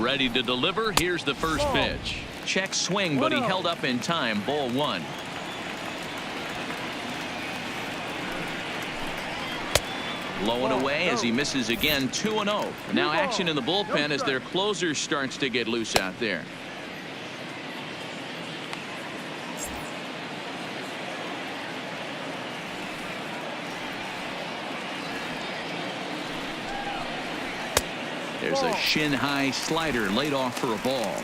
Ready to deliver. Here's the first pitch. Check swing, but he held up in time. Ball 1. Low and away as he misses again. 2-0. Now action in the bullpen as their closer starts to get loose out there. There's a shin-high slider laid off for a ball.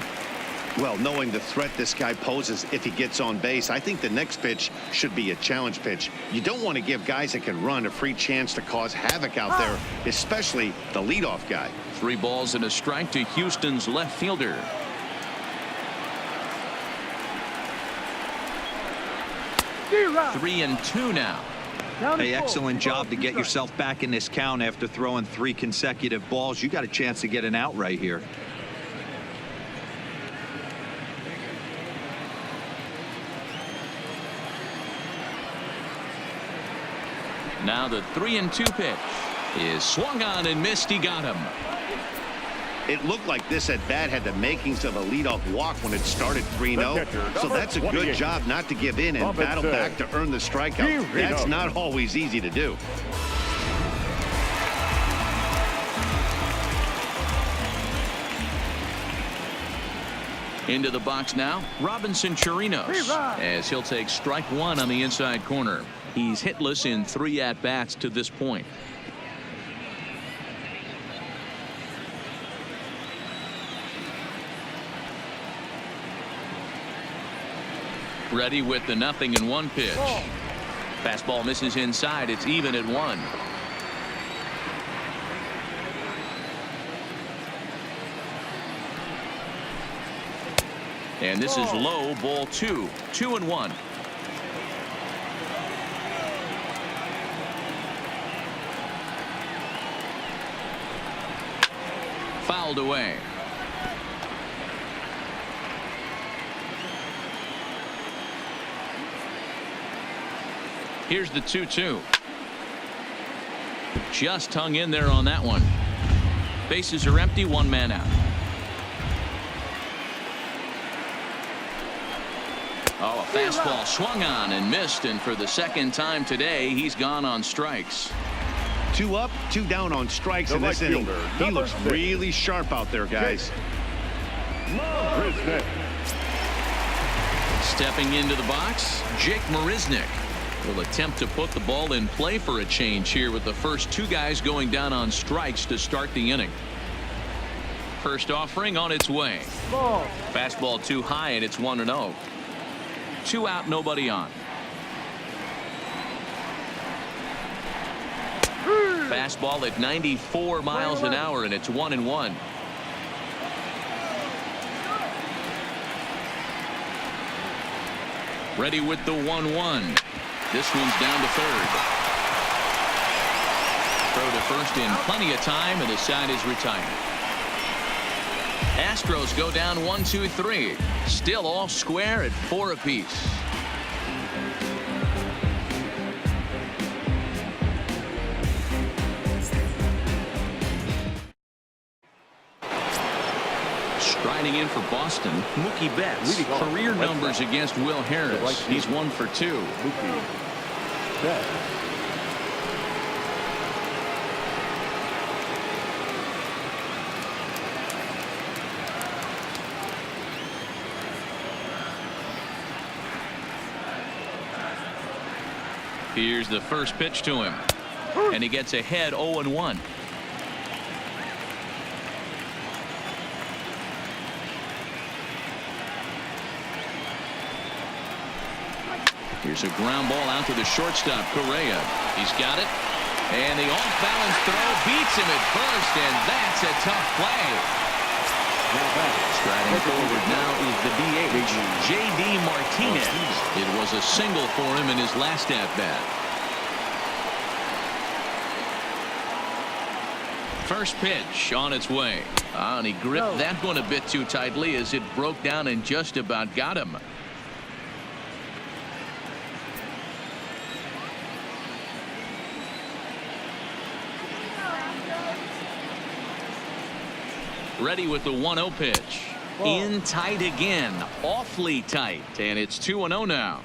Well, knowing the threat this guy poses if he gets on base, I think the next pitch should be a challenge pitch. You don't want to give guys that can run a free chance to cause havoc out there, especially the leadoff guy. 3 balls and a strike to Houston's left fielder. Three and 2 now. Hey, excellent job to get yourself back in this count after throwing 3 consecutive balls. You got a chance to get an out right here. Now the 3-2 pitch is swung on and missed. He got him. It looked like this at bat had the makings of a leadoff walk when it started 3-0. So that's a good job not to give in and battle back to earn the strikeout. That's not always easy to do. Into the box now, Robinson Chirinos, as he'll take strike 1 on the inside corner. He's hitless in 3 at-bats to this point. Ready with the 0-1 pitch. Fastball misses inside. It's even at 1. And this is low, ball 2. 2-1. Fouled away. Here's the 2-2. Just hung in there on that one. Bases are empty, 1 man out. Oh, a fastball swung on and missed, and for the second time today, he's gone on strikes. 2 up, 2 down on strikes in this inning. He looks really sharp out there, guys. Marisnick. Stepping into the box, Jake Marisnick will attempt to put the ball in play for a change here with the first 2 guys going down on strikes to start the inning. First offering on its way. Fastball too high, and it's 1-0. 2 out, nobody on. Fastball at 94 miles an hour, and it's 1-1. Ready with the 1-1. This one's down to third. Throw to first in plenty of time, and the side is retired. Astros go down 1-2-3. Still all square at 4 apiece. Striding in for Boston, Mookie Betts. Career numbers against Will Harris. He's 1 for 2. Mookie Betts. Here's the first pitch to him, and he gets ahead 0-1. Here's a ground ball out to the shortstop, Correa. He's got it, and the off-balance throw beats him at first, and that's a tough play. Striding forward now is the DH, J.D. Martinez. It was a single for him in his last at-bat. First pitch on its way. And he gripped that one a bit too tightly as it broke down and just about got him. Ready with the 1-0 pitch. In tight again. Awfully tight. And it's 2-0 now.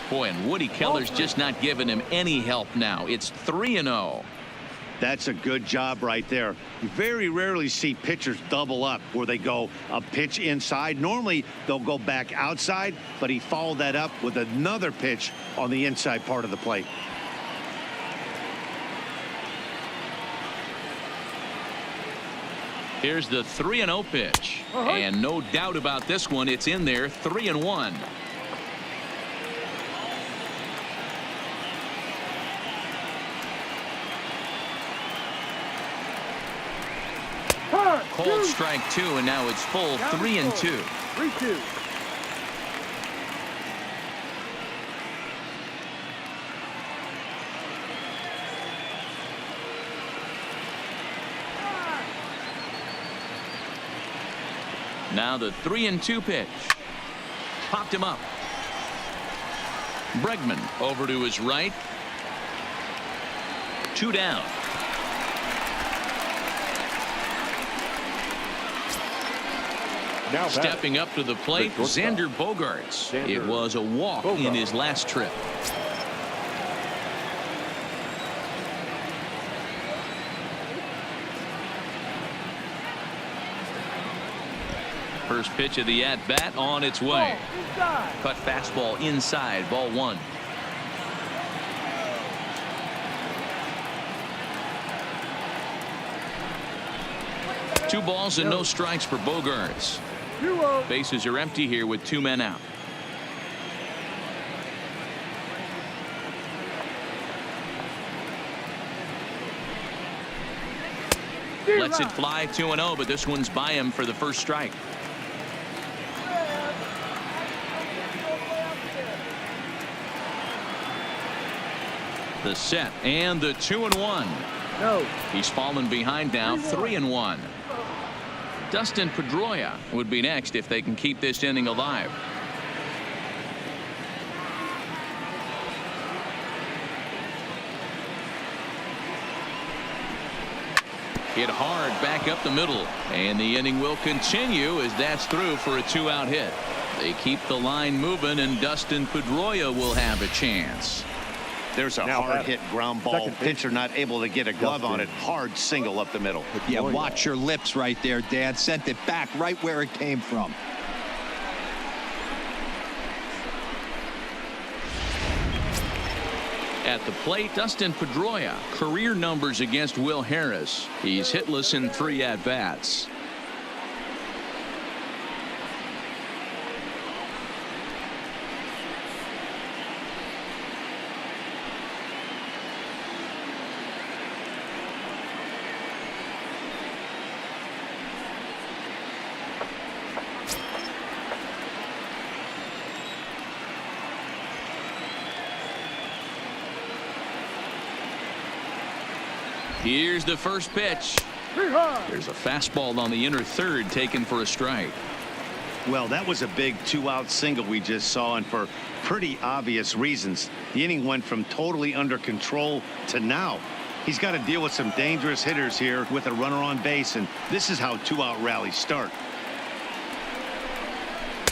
Boy, and Woody Keller's just not giving him any help now. It's 3-0. That's a good job right there. You very rarely see pitchers double up where they go a pitch inside. Normally they'll go back outside, but he followed that up with another pitch on the inside part of the plate. Here's the 3-0 pitch. And no doubt about this one. It's in there. 3-1. Called strike 2, and now it's full 3-2. 3-2. Now the 3-2 pitch. Popped him up. Bregman over to his right. 2 down. Now stepping up to the plate, Xander Bogaerts. It was a walk in his last trip. First pitch of the at-bat on its way. Cut fastball inside, ball 1. 2 balls and no strikes for Bogaerts. Bases are empty here with 2 men out. Lets it fly 2-0, but this one's by him for the first strike. The set and the 2-1. No. He's fallen behind now, 3-1. DUSTIN PEDROIA would be next if they can keep this inning alive. Hit hard back up the middle, and the inning will continue as that's through for a 2-out hit. They keep the line moving, and DUSTIN PEDROIA will have a chance. There's a hard hit ground ball. Pitcher not able to get a glove on it. Hard single up the middle. Yeah, watch your lips right there, Dan. Sent it back right where it came from. At the plate, DUSTIN PEDROIA. Career numbers against Will Harris. He's hitless in 3 at-bats. Here's the first pitch. There's a fastball on the inner third taken for a strike. Well, that was a big 2-out single we just saw, and for pretty obvious reasons. The inning went from totally under control to now. He's got to deal with some dangerous hitters here with a runner on base, and this is how 2-out rallies start.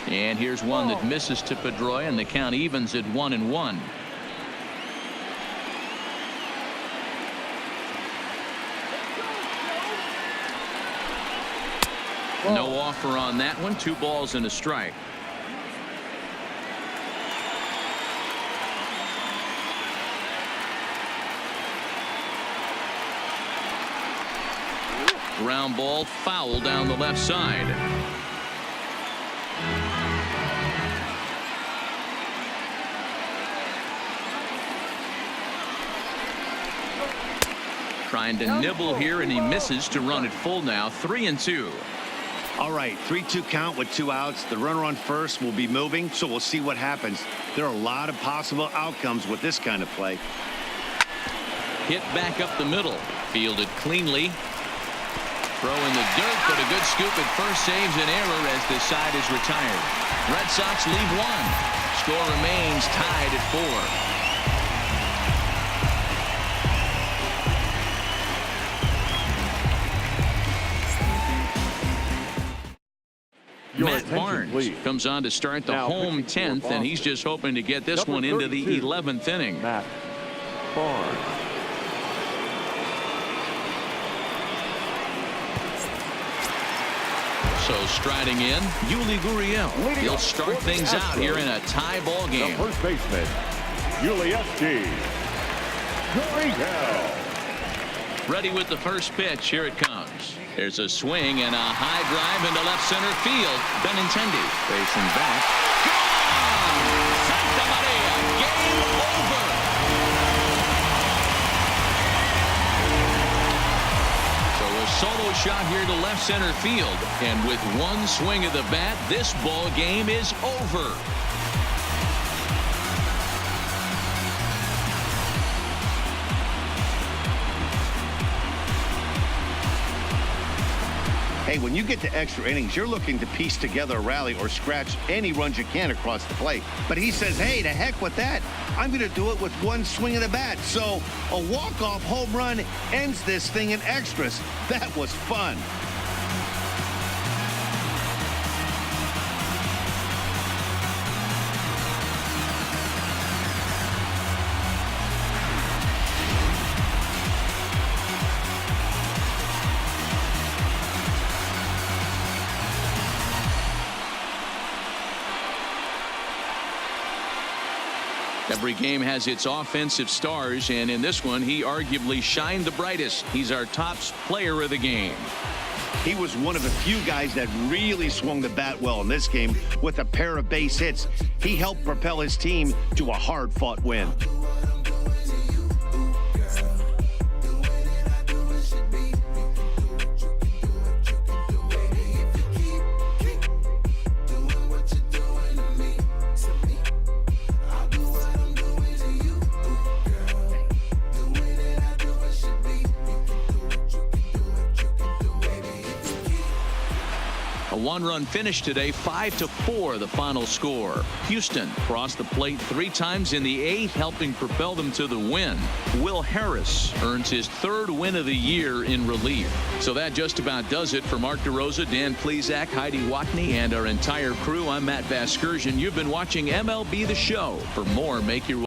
And here's one that misses to Pedroia, and the count evens at 1-1. No offer on that one. 2 balls and a strike. Ground ball foul down the left side. Trying to nibble here, and he misses to run it full now. 3-2. All right, 3-2 count with 2 outs. The runner on first will be moving, so we'll see what happens. There are a lot of possible outcomes with this kind of play. Hit back up the middle. Fielded cleanly. Throw in the dirt, but a good scoop at first saves an error as this side is retired. Red Sox lead 1. Score remains tied at 4. Matt Barnes comes on to start the home 10th, and he's just hoping to get this one into the 11th inning. Matt Barnes. So striding in, Yuli Gurriel. He'll start things out here in a tie ball game. The first baseman, Yuli Gurriel. Ready with the first pitch. Here it comes. There's a swing and a high drive into left center field. Benintendi facing back. Gone! Santa Maria. Game over. So a solo shot here to left center field. And with one swing of the bat, this ball game is over. Hey, when you get to extra innings, you're looking to piece together a rally or scratch any runs you can across the plate. But he says, hey, to heck with that. I'm going to do it with one swing of the bat. So a walk-off home run ends this thing in extras. That was fun. Every game has its offensive stars, and in this one, he arguably shined the brightest. He's our top player of the game. He was one of the few guys that really swung the bat well in this game with a pair of base hits. He helped propel his team to a hard-fought win. A one-run finish today, 5-4 the final score. Houston crossed the plate 3 times in the 8th, helping propel them to the win. Will Harris earns his 3rd win of the year in relief. So that just about does it for Mark DeRosa, Dan Plesac, Heidi Watney, and our entire crew. I'm Matt Vasquez. You've been watching MLB The Show. For more, make your